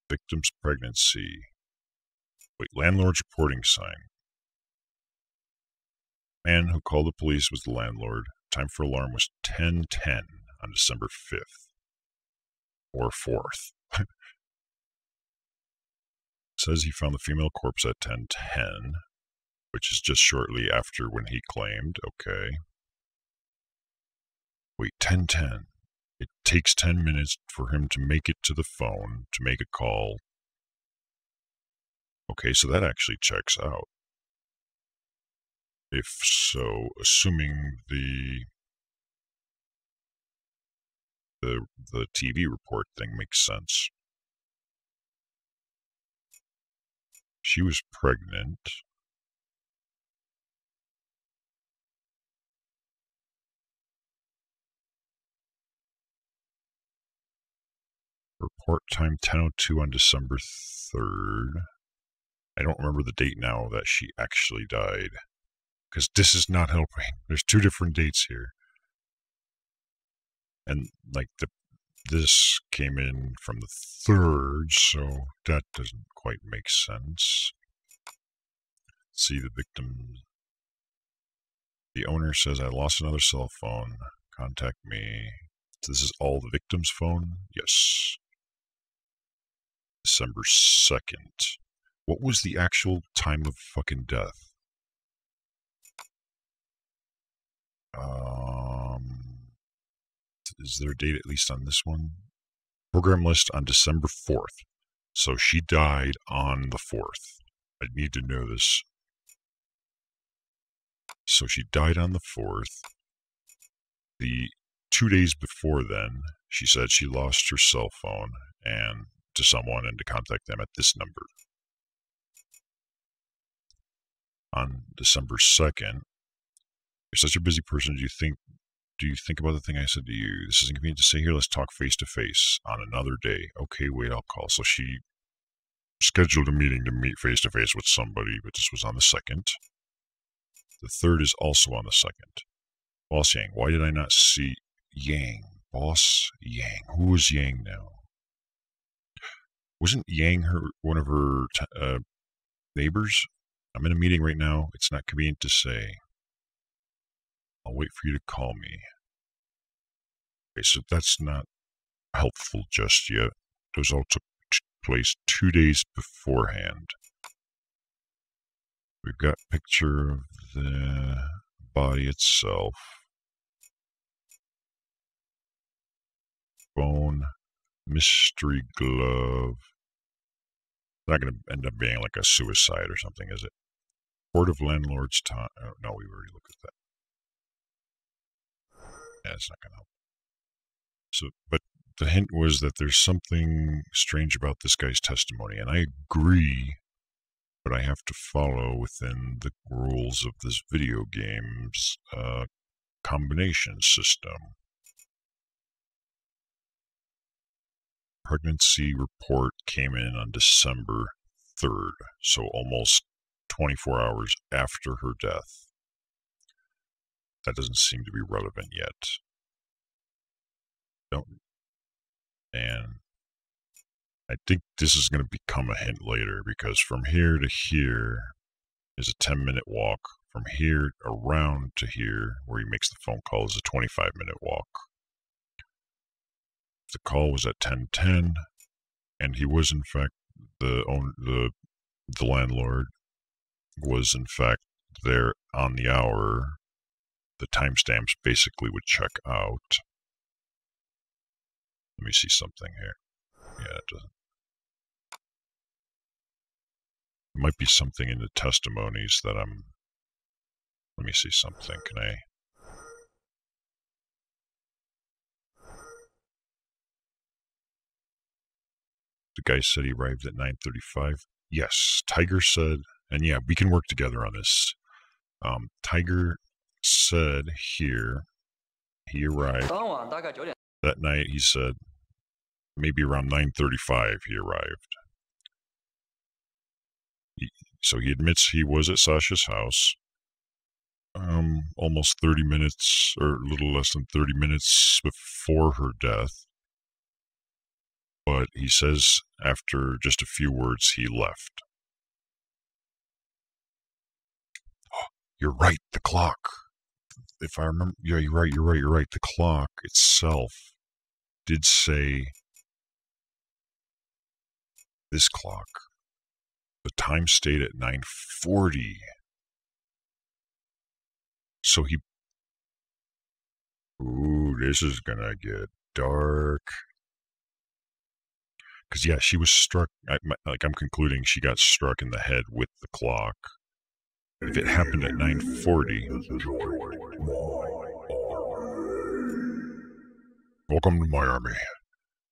victim's pregnancy. Wait, landlord's reporting sign. Man who called the police was the landlord. Time for alarm was 10:10 on December 5th. Or 4th. Says he found the female corpse at 10:10, which is just shortly after when he claimed. Okay. Wait, 10:10. It takes 10 minutes for him to make it to the phone, to make a call. Okay, so that actually checks out. If so, assuming the TV report thing makes sense. She was pregnant. Report time 10:02 on December 3rd. I don't remember the date now that she actually died. Because this is not helping. There's 2 different dates here. And, like, this came in from the 3rd, so that doesn't quite make sense. See the victim. The owner says, I lost another cell phone. Contact me. So this is all the victim's phone? Yes. December 2nd. What was the actual time of fucking death? Is there a date at least on this one? Program list on December 4th. So she died on the 4th. I need to know this. So she died on the 4th. The 2 days before then, she said she lost her cell phone and to someone and to contact them at this number. On December 2nd, you're such a busy person, do you think about the thing I said to you? This isn't convenient to say here, let's talk face to face on another day. Okay, wait, I'll call. So she scheduled a meeting to meet face to face with somebody, but this was on the 2nd. The 3rd is also on the 2nd. Boss Yang. Why did I not see Yang? Boss Yang. Who is Yang now? wasn't Yang one of her neighbors? I'm in a meeting right now. It's not convenient to say. I'll wait for you to call me. Okay, so that's not helpful just yet. Those all took place 2 days beforehand. We've got a picture of the body itself. Bone, mystery glove. Not going to end up being like a suicide or something, is it? Court of Landlord's time. Oh, no, we've already looked at that. Yeah, it's not going to help. So, but the hint was that there's something strange about this guy's testimony, and I agree, but I have to follow within the rules of this video game's combination system. Pregnancy report came in on December 3rd, so almost 24 hours after her death. That doesn't seem to be relevant yet. And I think this is going to become a hint later, because from here to here is a 10-minute walk. From here around to here, where he makes the phone call, is a 25-minute walk. The call was at 10:10, and he was in fact the landlord was in fact there on the hour. The timestamps basically would check out. Let me see something here. Yeah, it doesn't. It might be something in the testimonies that I'm. Let me see something. Can I? The guy said he arrived at 9:35. Yes, Tiger said, and yeah, we can work together on this. Tiger said here he arrived that night. He said maybe around 9:35 he arrived. So he admits he was at Sasha's house almost 30 minutes, or a little less than 30 minutes before her death. But he says after just a few words, he left. Oh, you're right, the clock. If I remember, yeah, you're right. The clock itself did say this clock. The time stayed at 9:40. So he... Ooh, this is gonna get dark. Because, yeah, she was struck, I'm concluding she got struck in the head with the clock. If it happened at 9:40... Welcome to my army.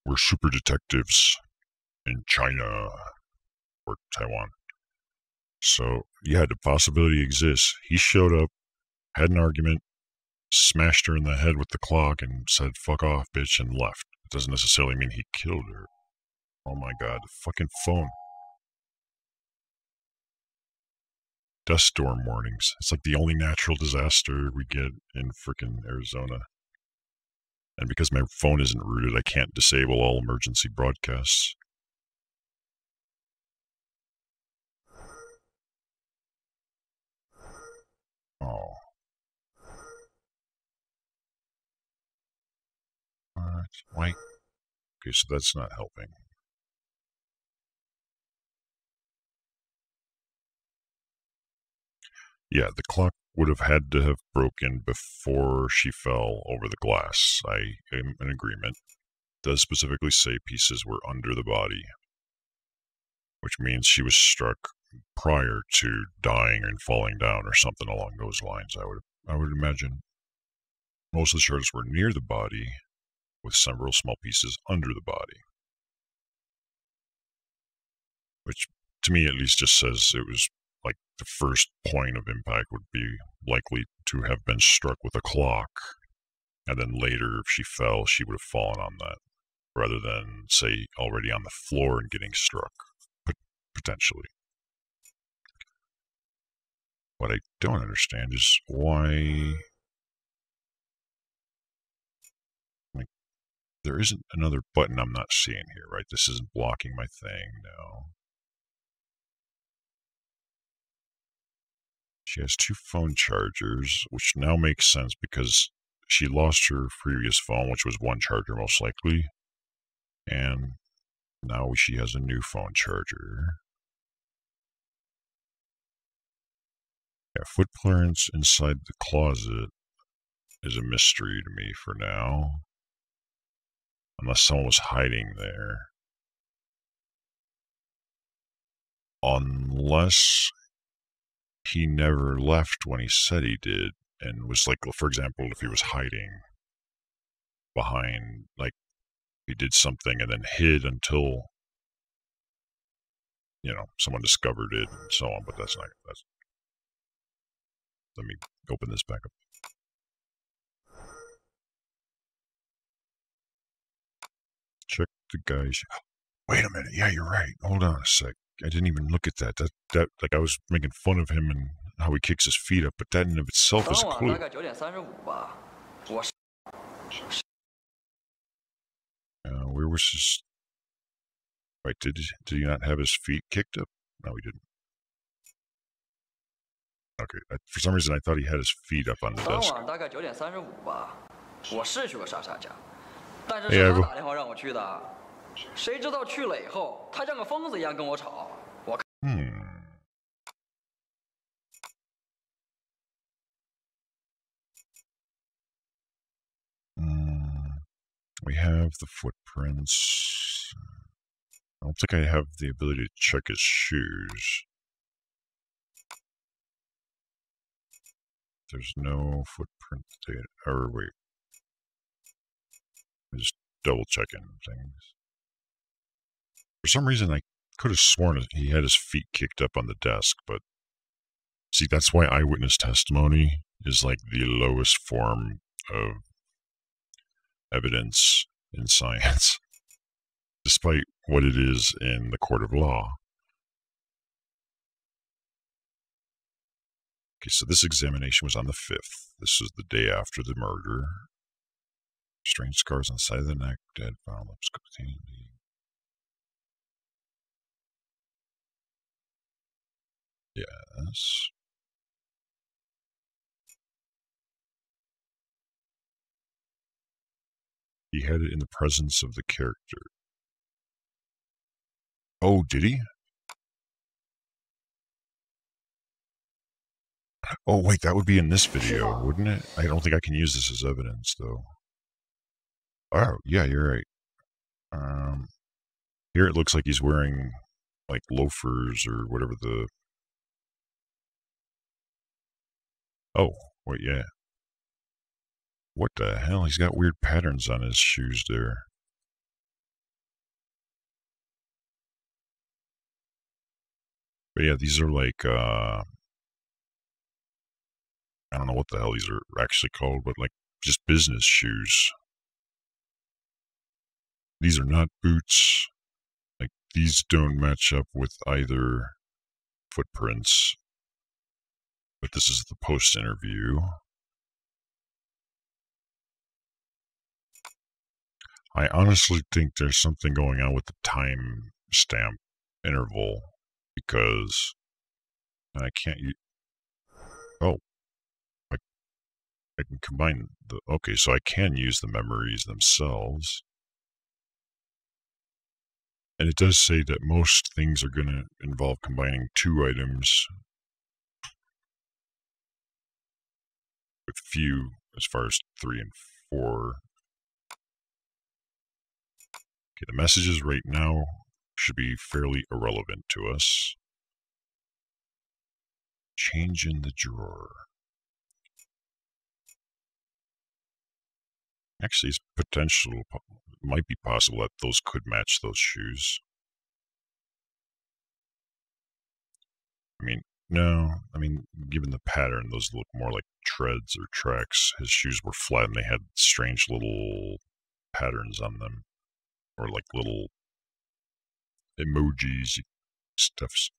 We're super detectives in China or Taiwan. So, yeah, the possibility exists. He showed up, had an argument, smashed her in the head with the clock, and said, "Fuck off, bitch," and left. It doesn't necessarily mean he killed her. Oh my god, the fucking phone. Dust storm warnings. It's like the only natural disaster we get in frickin' Arizona. And because my phone isn't rooted, I can't disable all emergency broadcasts. Oh. Why? Okay, so that's not helping. Yeah, the clock would have had to have broken before she fell over the glass. I am in agreement. It does specifically say pieces were under the body, which means she was struck prior to dying and falling down or something along those lines. I would imagine most of the shards were near the body, with several small pieces under the body, which to me at least just says it was like the first point of impact would be likely to have been struck with a clock, and then later if she fell, she would have fallen on that, rather than, say, already on the floor and getting struck, potentially. What I don't understand is why... There isn't another button I'm not seeing here, right? This isn't blocking my thing, no. She has 2 phone chargers, which now makes sense because she lost her previous phone, which was 1 charger most likely. And now she has a new phone charger. Yeah, footprints inside the closet is a mystery to me for now. Unless someone was hiding there. Unless he never left when he said he did, and was like, for example, if he was hiding behind, like, he did something and then hid until, someone discovered it and so on, but that's. Let me open this back up. Check the guys. Wait a minute. Yeah, you're right. Hold on a sec. I didn't even look at that. That like I was making fun of him and how he kicks his feet up, but that in and of itself is a clue. Where was his? Right? Did he not have his feet kicked up? No, he didn't. Okay. For some reason, I thought he had his feet up on the desk. Hey, Ivo. We have the footprints. I don't think I have the ability to check his shoes. There's no footprint data. Or wait. I'm just double checking things. For some reason, I could have sworn he had his feet kicked up on the desk, but see, that's why eyewitness testimony is like the lowest form of evidence in science, despite what it is in the court of law. Okay, so this examination was on the 5th. This is the day after the murder. Strange scars on the side of the neck, dead found lips containing. Yes. He had it in the presence of the character. Oh, did he? Oh, wait, that would be in this video, wouldn't it? I don't think I can use this as evidence, though. Oh, yeah, you're right. Here it looks like he's wearing, like, loafers or whatever the... Oh, wait, yeah. What the hell? He's got weird patterns on his shoes there. But yeah, these are like, I don't know what the hell these are actually called, but like just business shoes. These are not boots. Like, these don't match up with either footprints. But this is the post-interview. I honestly think there's something going on with the time stamp interval, because I can't use... Oh. I can combine the... Okay, so I can use the memories themselves. And it does say that most things are going to involve combining 2 items, with few as far as 3 and 4. Okay, the messages right now should be fairly irrelevant to us. Change in the drawer. Actually, it's potential, might be possible that those could match those shoes. I mean, no, given the pattern, those look more like treads or tracks. His shoes were flat and they had strange little patterns on them. Or like little emojis, stuffs.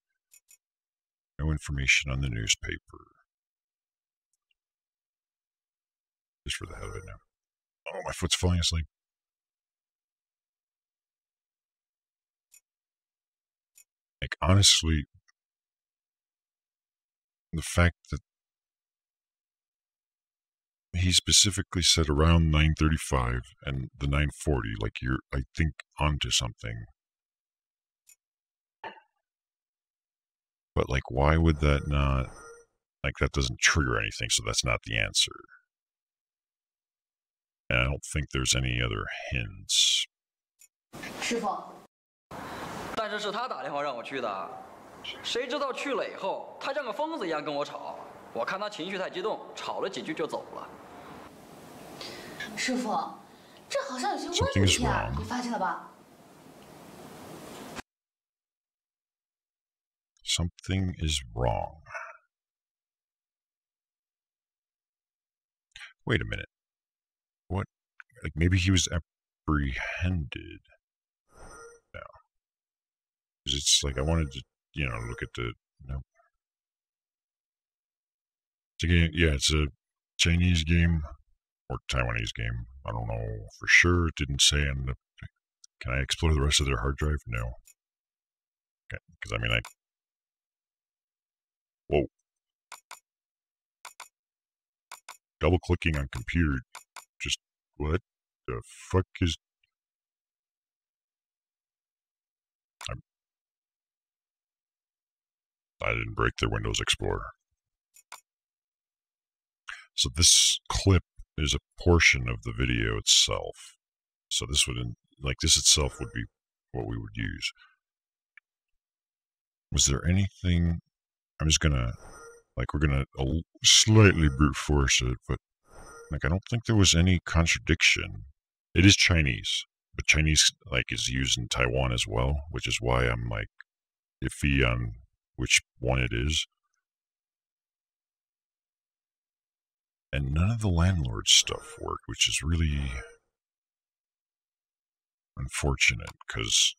No information on the newspaper. Just for the hell of it now. Oh, my foot's falling asleep. honestly, the fact that he specifically said around 9:35 and the 9:40, like you're, I think, onto something. But like, why would that not, like that doesn't trigger anything, so that's not the answer. And I don't think there's any other hints. 师傅，但是是他打电话让我去的，谁知道去了以后，他像个疯子一样跟我吵。我看他情绪太激动，吵了几句就走了。师傅，这好像有些问 Something is 题啊， wrong. 你发现了吧？ Something is wrong. Wait a minute. What? Like maybe he was apprehended. No. Because it's like I wanted to, you know, look at the. No. It's a game, yeah, it's a Chinese game or Taiwanese game. I don't know for sure. It didn't say on the. Can I explore the rest of their hard drive? No. Okay, because I mean, I. Whoa. Double clicking on computer. Just what the fuck is. I didn't break their Windows Explorer. So this clip is a portion of the video itself. So this would, like this itself would be what we would use. Was there anything, I'm just gonna, like we're gonna slightly brute force it, but like I don't think there was any contradiction. It is Chinese, but Chinese like is used in Taiwan as well, which is why I'm like iffy on which one it is. And none of the landlord stuff worked, which is really unfortunate, because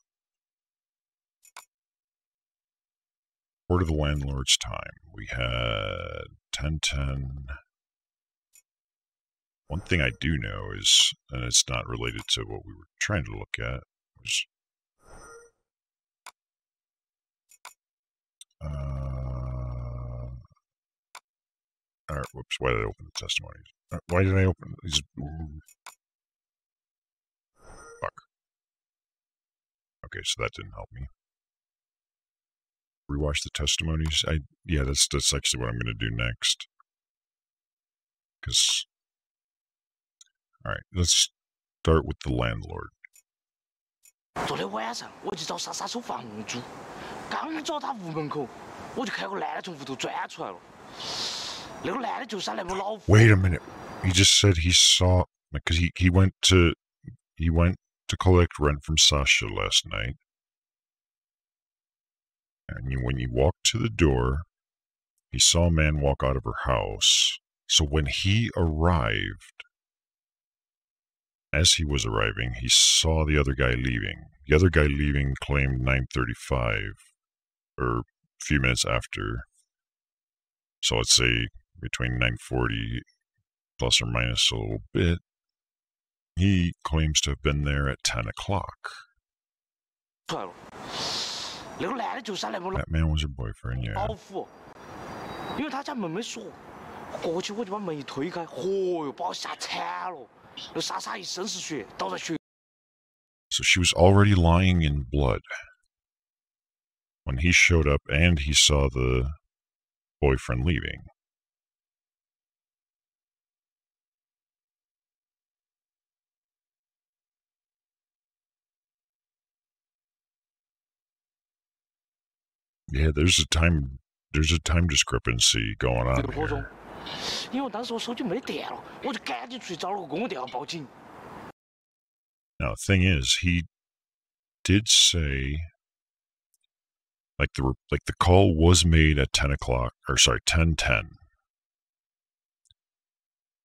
Court of the Landlord's time, we had 10:10. One thing I do know is, and it's not related to what we were trying to look at, was alright, whoops, why did I open the testimonies? Why did I open these? Fuck. Okay, so that didn't help me. Rewatch the testimonies. Yeah, that's actually what I'm gonna do next. Because, alright, let's start with the landlord. 昨天晚上我去找莎莎收房租，刚找她屋门口，我就看个男的从屋头钻出来了。那个男的就是俺那么老夫。 Wait a minute. He just said he saw, because he went to collect rent from Sasha last night. And when he walked to the door, he saw a man walk out of her house. So when he arrived, as he was arriving, he saw the other guy leaving. The other guy leaving claimed 9:35, or a few minutes after. So let's say between 9:40 plus or minus a little bit. He claims to have been there at 10 o'clock. That man was her boyfriend, yeah. 老虎，因为他家门没锁，过去我就把门一推开，嚯哟，把我吓惨了。那莎莎一身是血，倒在血。 So she was already lying in blood when he showed up, and he saw the boyfriend leaving. Yeah, there's a time discrepancy going on here. 因为我当时我手机没电了，我就赶紧出去找了个公共电话报警。 Now, the thing is, he did say, like the call was made at 10 o'clock, or sorry, 10:10.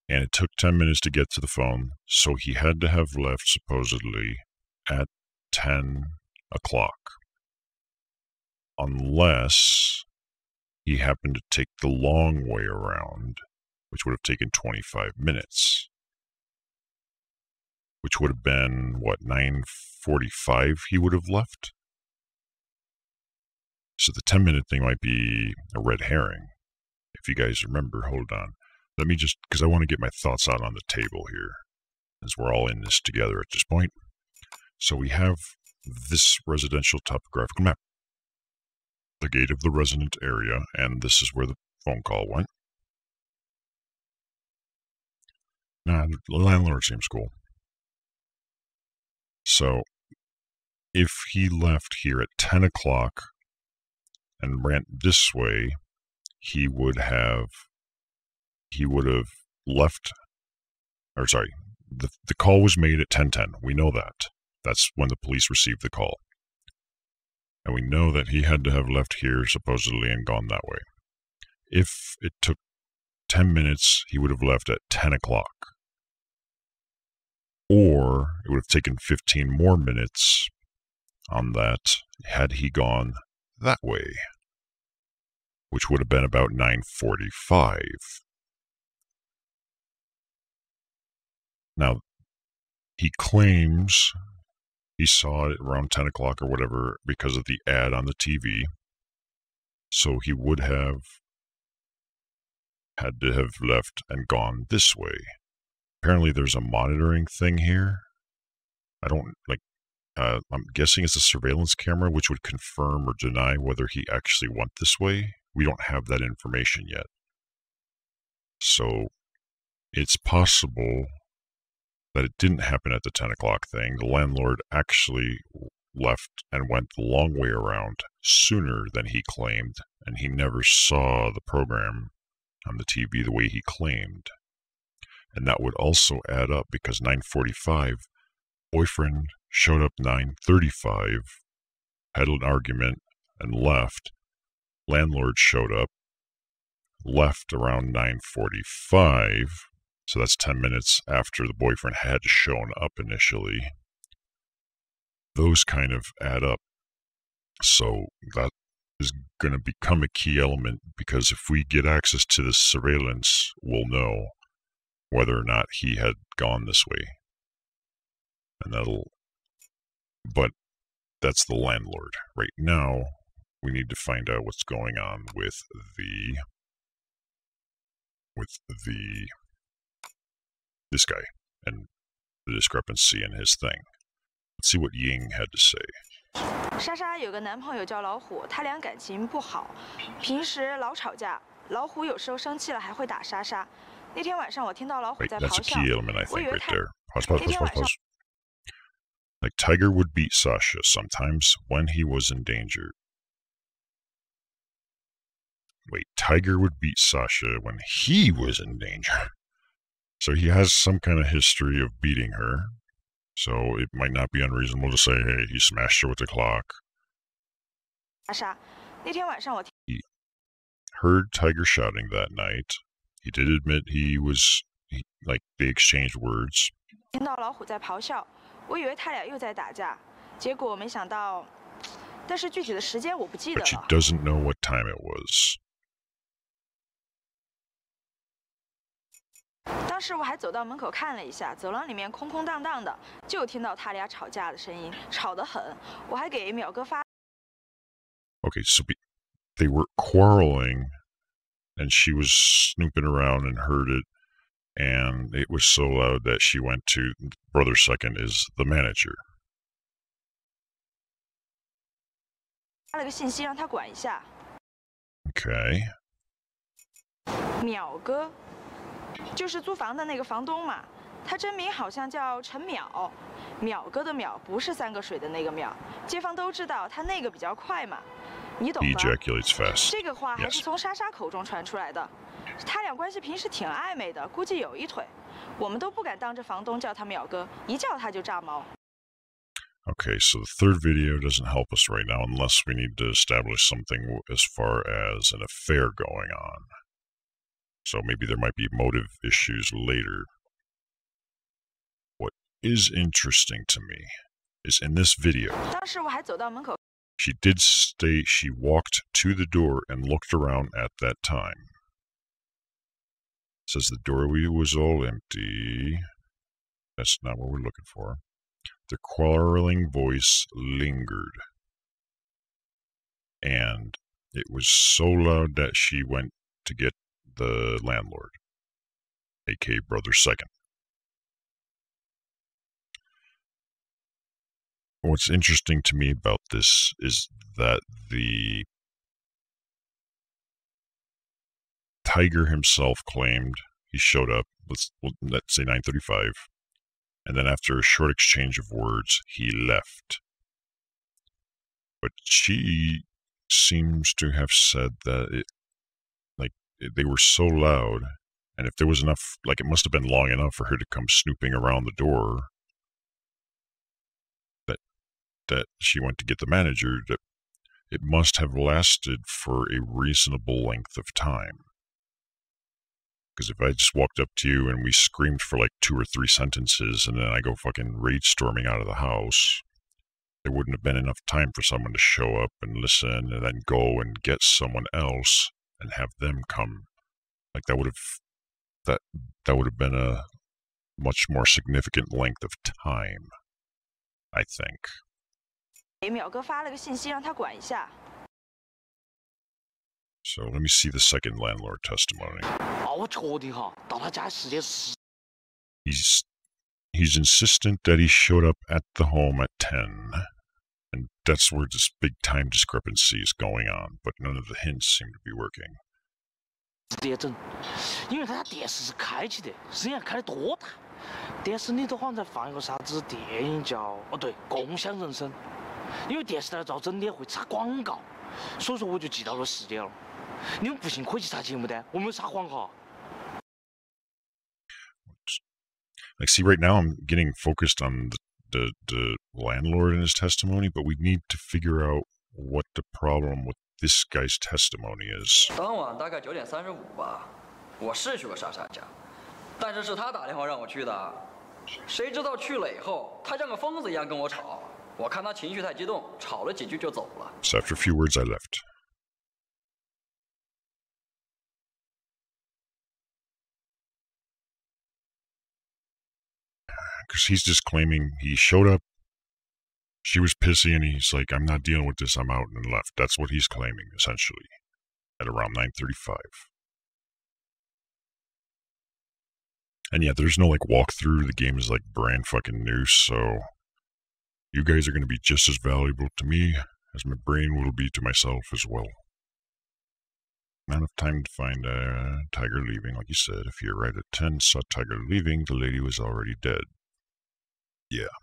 And it took 10 minutes to get to the phone, so he had to have left supposedly at 10 o'clock. Unless he happened to take the long way around, which would have taken 25 minutes. Which would have been, what, 9:45 he would have left? So the 10-minute thing might be a red herring. If you guys remember, hold on. Let me just, because I want to get my thoughts out on the table here, as we're all in this together at this point. So we have this residential topographical map, the gate of the resident area, and this is where the phone call went. Nah, the landlord seems cool. So if he left here at 10 o'clock and ran this way, he would have left, or sorry, the call was made at 10:10. We know that. That's when the police received the call. And we know that he had to have left here supposedly and gone that way. If it took 10 minutes, he would have left at 10 o'clock. Or it would have taken 15 more minutes on that had he gone that way, which would have been about 9:45. Now, he claims he saw it around 10 o'clock or whatever because of the ad on the TV. So he would have had to have left and gone this way. Apparently there's a monitoring thing here. I'm guessing it's a surveillance camera which would confirm or deny whether he actually went this way. We don't have that information yet. So it's possible that it didn't happen at the 10 o'clock thing. The landlord actually left and went the long way around sooner than he claimed, and he never saw the program on the TV the way he claimed. And that would also add up because 9:45, boyfriend showed up 9:35, had an argument, and left. Landlord showed up, left around 9:45. So that's 10 minutes after the boyfriend had shown up initially. Those kind of add up. So that is going to become a key element because if we get access to this surveillance, we'll know whether or not he had gone this way. And but that's the landlord. Right now, we need to find out what's going on with this guy and the discrepancy in his thing. Let's see what Ying had to say. 莎莎有个男朋友叫老虎，他俩感情不好，平时老吵架。老虎有时候生气了还会打莎莎。那天晚上我听到老虎在咆哮， That's a key element, I 我以 think, 为 right 他 there. Pause. Like Tiger would beat Sasha sometimes when he was in danger. Wait, Tiger would beat Sasha when he was in danger. So he has some kind of history of beating her. So it might not be unreasonable to say, hey, he smashed her with the clock. 莎莎，那天晚上我 He heard Tiger shouting that night. He did admit they exchanged words. 听到老虎在咆哮，我以为他俩又在打架，结果没想到，但是具体的时间我不记得 But she 了。 doesn't know what time it was. 当时我还走到门口看了一下，走廊里面空空荡荡的，就听到他俩吵架的声音，吵得很。我还给淼哥发。 Okay, so they were quarreling, and she was snooping around and heard it, and it was so loud that she went to brother second is the manager. 发了个信息让他管一下。 Okay. 淼哥，就是租房的那个房东嘛，他真名好像叫陈淼，淼哥的淼不是3个水的那个淼，街坊都知道他那个比较快嘛，你懂 He 的。 ejaculates fast. 这个话还是 Yes. 从莎莎口中传出来的，他俩关系平时挺暧昧的，估计有一腿，我们都不敢当着房东叫他淼哥，一叫他就炸毛。 Okay, so the third video doesn't help us right now unless we need to establish something as far as an affair going on. So maybe there might be motive issues later. What is interesting to me is in this video, 当时我还走到门口。 she did state she walked to the door and looked around at that time. Says the doorway was all empty. That's not what we're looking for. The quarreling voice lingered. and it was so loud that she went to get the landlord, aka Brother Second. What's interesting to me about this is that the Tiger himself claimed he showed up, let's say 9:35, and then after a short exchange of words, he left. But she seems to have said that they were so loud, and if there was enough, it must have been long enough for her to come snooping around the door, that she went to get the manager, that it must have lasted for a reasonable length of time. Because if I just walked up to you and we screamed for 2 or 3 sentences and then I go fucking rage storming out of the house, there wouldn't have been enough time for someone to show up and listen and then go and get someone else and have them come. That would have been a much more significant length of time, I think. 淼哥发了个信息让他管一下。 So let me see the second landlord testimony. 我确定哈，到他家时间是。He's insistent that he showed up at the home at 10, and that's where this big time discrepancy is going on. But none of the hints seem to be working. 点整，因为他家电视是开起的，声音开得多大。电视里头好像在放一个啥子电影叫对，共享人生。因为电视台照整点会插广告，所以说我就记到了时间了。你们不信可以去查节目的，我没有撒谎哈。See, right now I'm getting focused on the landlord and his testimony, but we need to figure out what the problem with this guy's testimony is. 当晚大概9点35吧，我是去过莎莎家，但是是他打电话让我去的，谁知道去了以后，他像个疯子一样跟我吵。 我看他情绪太激动，吵了几句就走了。 So after a few words, I left. Because he's just claiming he showed up, she was pissy, and he's like, I'm not dealing with this, I'm out, and left. That's what he's claiming, essentially, at around 9:35. And yeah, there's no walkthrough. The game is brand fucking new, so you guys are going to be just as valuable to me as my brain will be to myself as well. Not enough time to find Tiger leaving, like you said. If you arrived at 10, saw Tiger leaving, the lady was already dead. Yeah.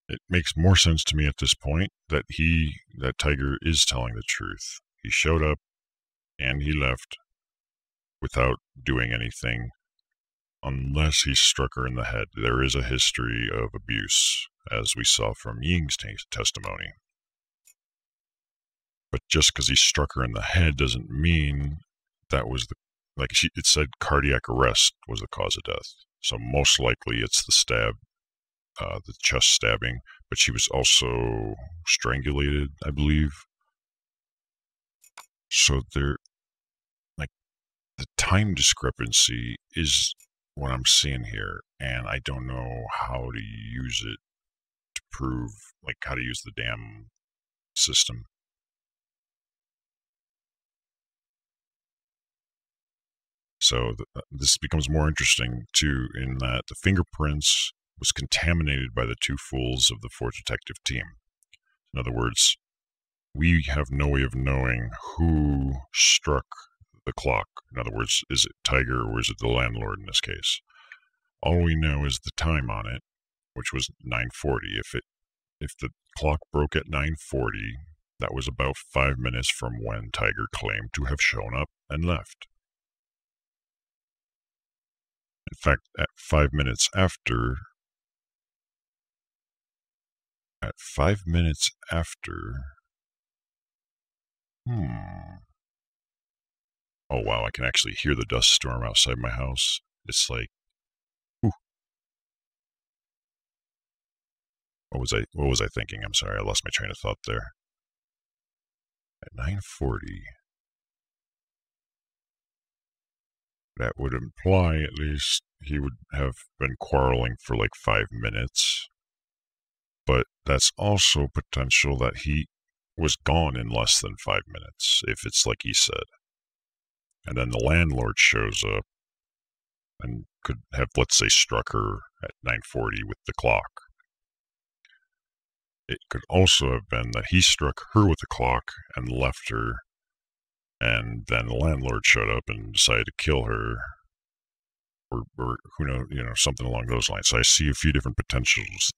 It makes more sense to me at this point that Tiger is telling the truth. He showed up and he left without doing anything, unless he struck her in the head. There is a history of abuse, as we saw from Ying's testimony. But just because he struck her in the head doesn't mean that was it said cardiac arrest was the cause of death. So most likely it's the stab, the chest stabbing, but she was also strangulated, I believe. So the time discrepancy is what I'm seeing here, and I don't know how to use it to prove, how to use the damn system. So this becomes more interesting, too, in that the fingerprints was contaminated by the 2 fools of the 4 detective team. In other words, we have no way of knowing who struck the clock. In other words, is it Tiger or is it the landlord in this case? All we know is the time on it, which was 9:40. If the clock broke at 9:40, that was about 5 minutes from when Tiger claimed to have shown up and left. In fact, at 5 minutes after, oh wow, I can actually hear the dust storm outside my house. It's like, ooh. What was I thinking? I'm sorry, I lost my train of thought there. At 9:40, that would imply at least he would have been quarreling for 5 minutes. But that's also potential that he was gone in less than 5 minutes, if it's like he said. And then the landlord shows up and could have, let's say, struck her at 9:40 with the clock. It could also have been that he struck her with the clock and left her, and then the landlord showed up and decided to kill her, or who knows, something along those lines. So I see a few different potentials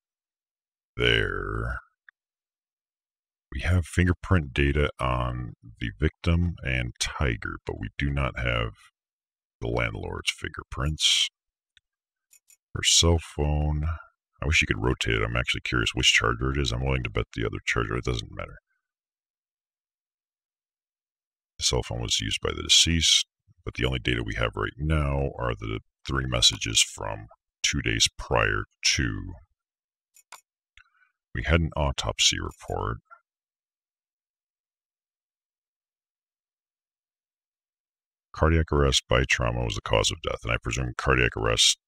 there. We have fingerprint data on the victim and Tiger, but we do not have the landlord's fingerprints. Her cell phone, I wish you could rotate it. I'm actually curious which charger it is. I'm willing to bet the other charger. It doesn't matter. The cell phone was used by the deceased, but the only data we have right now are the 3 messages from 2 days prior to. We had an autopsy report. Cardiac arrest by trauma was the cause of death, and I presume cardiac arrest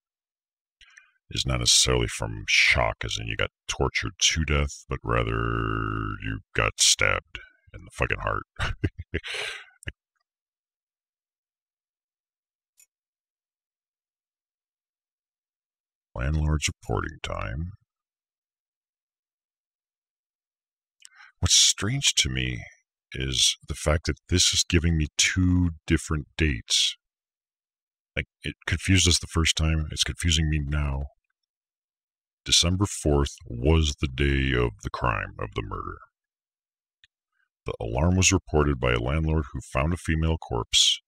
is not necessarily from shock, as in you got tortured to death, but rather you got stabbed in the fucking heart. Landlord's reporting time. What's strange to me is the fact that this is giving me 2 different dates. Like, it confused us the first time. It's confusing me now. December 4th was the day of the crime, of the murder. The alarm was reported by a landlord who found a female corpse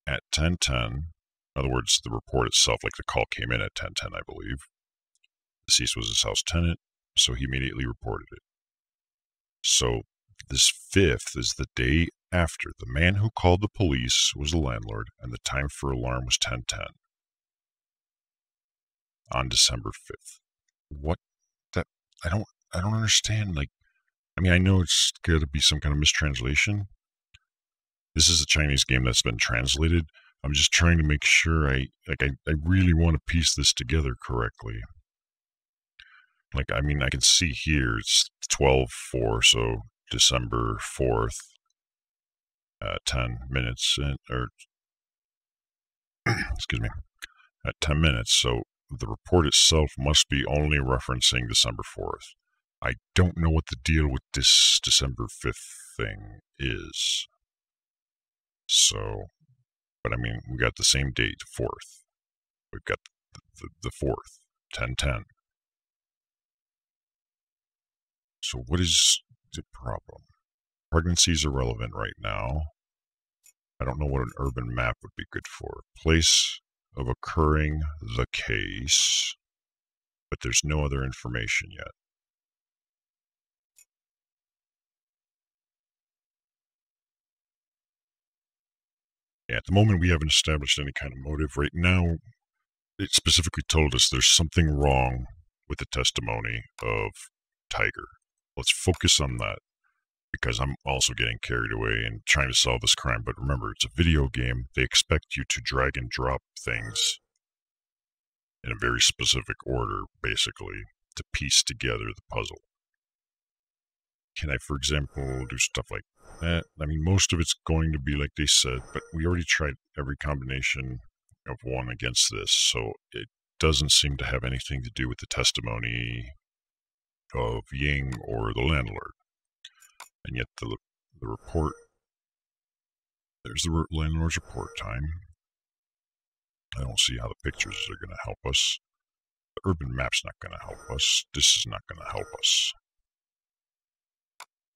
at 10:10. In other words, the report itself, like the call came in at 10:10, I believe. Deceased was his house tenant, so he immediately reported it. So this 5th is the day after. The man who called the police was the landlord, and the time for alarm was 10:10 on December 5th. What that I don't understand. Like, I mean, I know it's got to be some kind of mistranslation. This is a Chinese game that's been translated. I'm just trying to make sure I really want to piece this together correctly. Like, I mean, I can see here it's 12:04, so December 4th, 10 minutes, or excuse me, at 10 minutes. So the report itself must be only referencing December 4th. I don't know what the deal with this December 5th thing is. So, but I mean, we got the same date, 4th. We've got the 4th, 10:10. So what is the problem? Pregnancy is irrelevant right now. I don't know what an urban map would be good for. Place of occurring the case, but there's no other information yet. Yeah, at the moment, we haven't established any kind of motive. Right now, it specifically told us there's something wrong with the testimony of Tiger. Let's focus on that, because I'm also getting carried away and trying to solve this crime. But remember, it's a video game. They expect you to drag and drop things in a very specific order, basically, to piece together the puzzle. Can I, for example, do stuff like that? I mean, most of it's going to be like they said, but we already tried every combination of one against this, so it doesn't seem to have anything to do with the testimony of Ying or the landlord. And yet the report, there's the landlord's report time. I don't see how the pictures are going to help us. The urban map's not going to help us. This is not going to help us.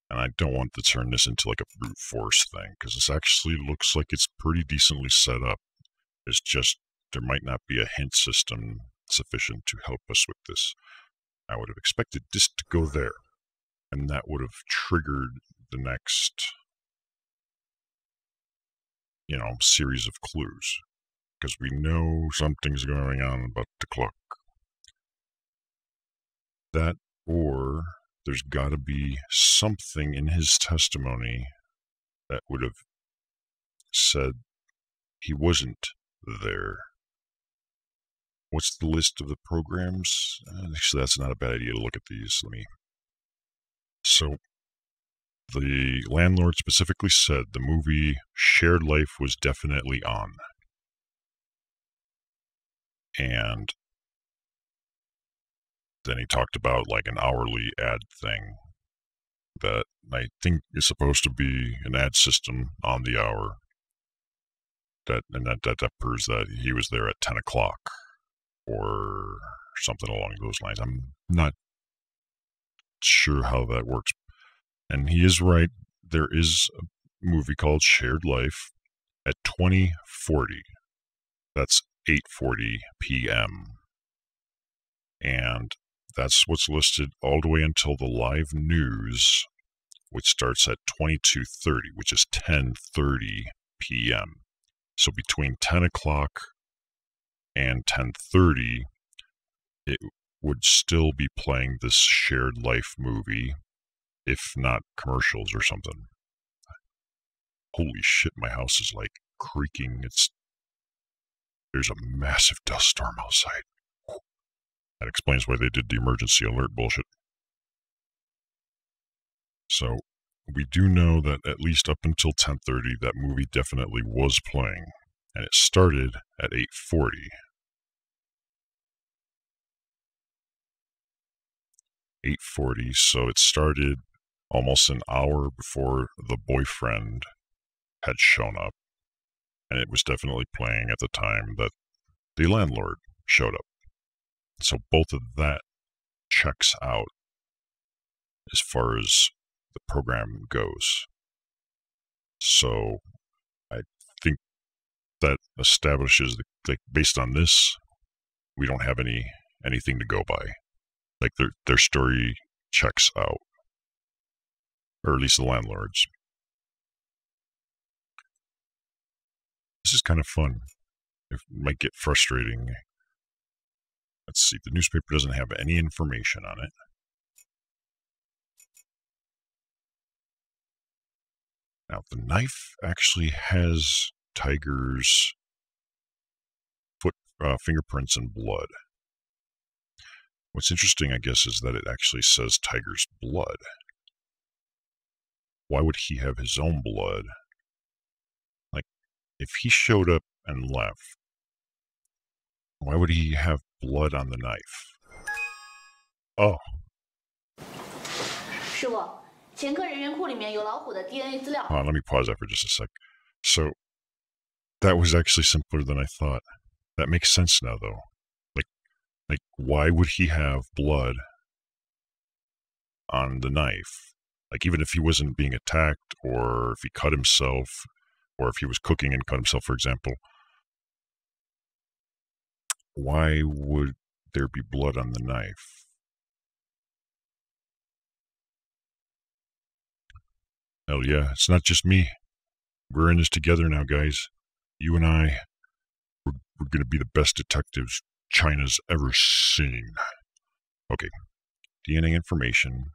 And I don't want to turn this into like a brute force thing, because this actually looks like it's pretty decently set up. It's just, there might not be a hint system sufficient to help us with this. I would have expected this to go there, and that would have triggered the next, series of clues, because we know something's going on about the clock. That, or there's got to be something in his testimony that would have said he wasn't there. What's the list of the programs? Actually, that's not a bad idea to look at these. So the landlord specifically said the movie Shared Life was definitely on. And then he talked about like an hourly ad thing that I think is supposed to be an ad system on the hour. That proves that he was there at 10 o'clock or something along those lines. I'm not sure how that works. And he is right. There is a movie called Shared Life at 2040. That's 8:40 p.m. And that's what's listed all the way until the live news, which starts at 22:30, which is 10:30 p.m. So between 10 o'clock and 10:30, it would still be playing this Shared Life movie, if not commercials or something. Holy shit, my house is like creaking. There's a massive dust storm outside. That explains why they did the emergency alert bullshit. So we do know that at least up until 10:30, that movie definitely was playing, and it started at 8:40. 8:40, so it started almost an hour before the boyfriend had shown up, and it was definitely playing at the time that the landlord showed up. So both of that checks out as far as the program goes. So I think that establishes, like, based on this, we don't have anything to go by. Like, their story checks out, or at least the landlords. This is kind of fun. It might get frustrating. Let's see, the newspaper doesn't have any information on it. Now, the knife actually has Tiger's fingerprints and blood. What's interesting, I guess, is that it actually says Tiger's blood. Why would he have his own blood? Like, if he showed up and left, why would he have blood on the knife? Oh. 师傅，前科人员库里面有老虎的 DNA 资料。 Let me pause that for just a sec. So, that was actually simpler than I thought. That makes sense now, though. Like, why would he have blood on the knife? Like, even if he wasn't being attacked, or if he cut himself, or if he was cooking and cut himself, for example, why would there be blood on the knife? Hell yeah, it's not just me. We're in this together now, guys. You and I, we're going to be the best detectives China's ever seen. Okay, DNA information.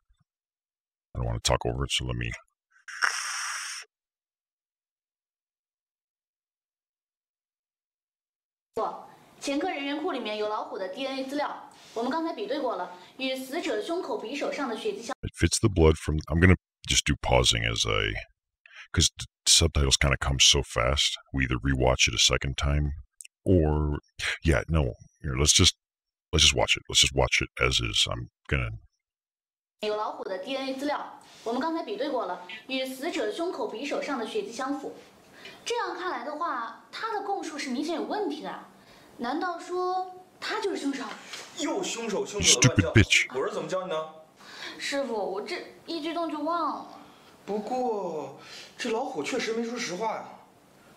I don't want to talk over it, so let me... 前科人员库里面有老虎的 DNA 资料，我们刚才比对过了，与死者胸口匕首上的血迹相。It fits the blood from... I'm gonna just do pausing as because the subtitles kind of come so fast. We either rewatch it a second time, or yeah, no. Here, let's just watch it. Let's just watch it as is. I'm gonna. 有老虎的 DNA 资料，我们刚才比对过了，与死者胸口匕首上的血迹相符。这样看来的话，他的供述是明显有问题的。难道说他就是凶手？又凶手的乱叫！我是怎么教你的？师傅，我这一激动就忘了。不过这老虎确实没说实话呀。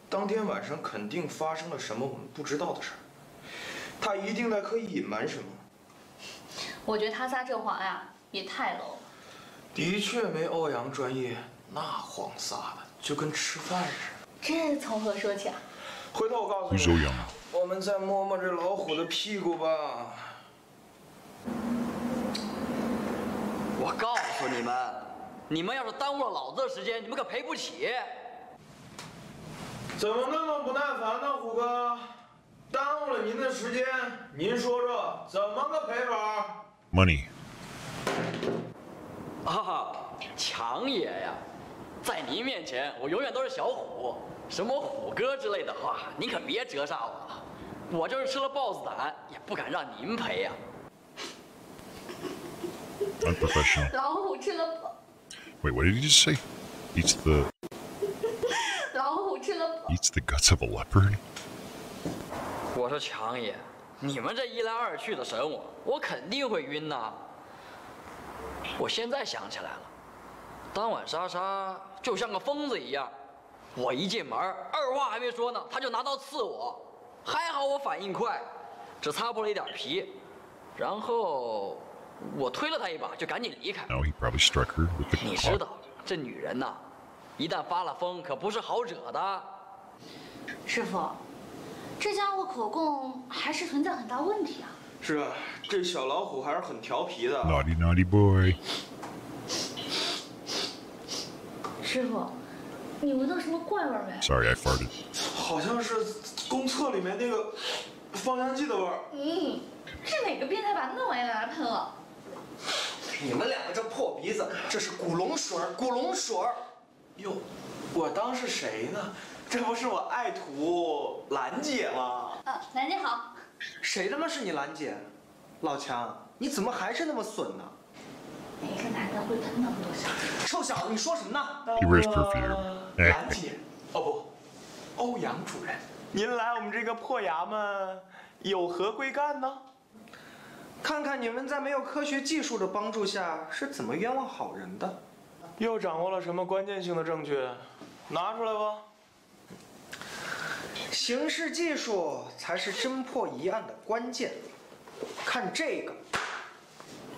当天晚上肯定发生了什么我们不知道的事儿，他一定在刻意隐瞒什么。我觉得他撒这谎呀，也太 low 了。的确没欧阳专业，那谎撒的就跟吃饭似的。这从何说起啊？回头我告诉你，我们再摸摸这老虎的屁股吧。我告诉你们，你们要是耽误了老子的时间，你们可赔不起。怎么那么不耐烦呢，虎哥？耽误了您的时间，您说说怎么个赔法 ？Money. 哈哈，强爷呀，在您面前我永远都是小虎，什么虎哥之类的话，您可别折煞我了。我就是吃了豹子胆，也不敢让您赔呀。Unprofessional. 老虎吃了。Wait, what did you just say? Eats the. 老虎吃了。Eats the guts of a leopard. 我说强爷，你们这一来二去的审我肯定会晕呐。我现在想起来了，当晚莎莎就像个疯子一样，我一进门，二话还没说呢，她就拿刀刺我，还好我反应快，只擦破了一点皮，然后我推了她一把，就赶紧离开。Now he probably struck her with the 你知道，这女人呐，一旦发了疯，可不是好惹的。师傅，这家伙口供还是存在很大问题啊。是啊，这小老虎还是很调皮的。Naughty, naughty boy. 师傅，你闻到什么怪味没 Sorry, I farted. 好像是公厕里面那个放烟剂的味儿。是哪个变态把那玩意拿来喷了？你们两个这破鼻子，这是古龙水，古龙水。哟，我当是谁呢？这不是我爱徒兰姐吗？兰姐好。谁他妈是你兰姐？老强，你怎么还是那么损呢？哪个男的会喷那么多香水？臭小子，你说什么呢？ He wears perfume. 兰姐，哦不，欧阳主任，您来我们这个破衙门有何贵干呢？看看你们在没有科学技术的帮助下是怎么冤枉好人的。又掌握了什么关键性的证据？拿出来吧。刑事技术才是侦破一案的关键。看这个，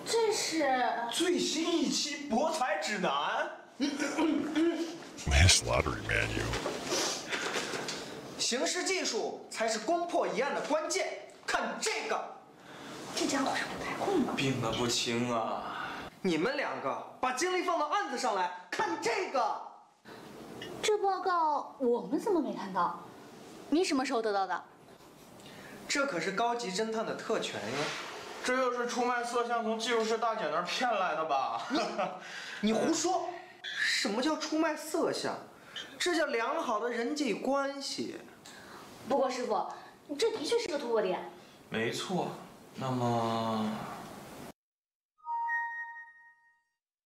这是最新一期博彩指南。This lottery man, you. 刑事技术才是攻破一案的关键。看这个，这家伙是不太困了，病得不轻啊！你们两个把精力放到案子上来，看这个。这报告我们怎么没看到？你什么时候得到的？这可是高级侦探的特权呀！这又是出卖色相从技术室大姐那儿骗来的吧？你胡说！什么叫出卖色相？这叫良好的人际关系。不过师傅，这的确是个突破点。没错。那么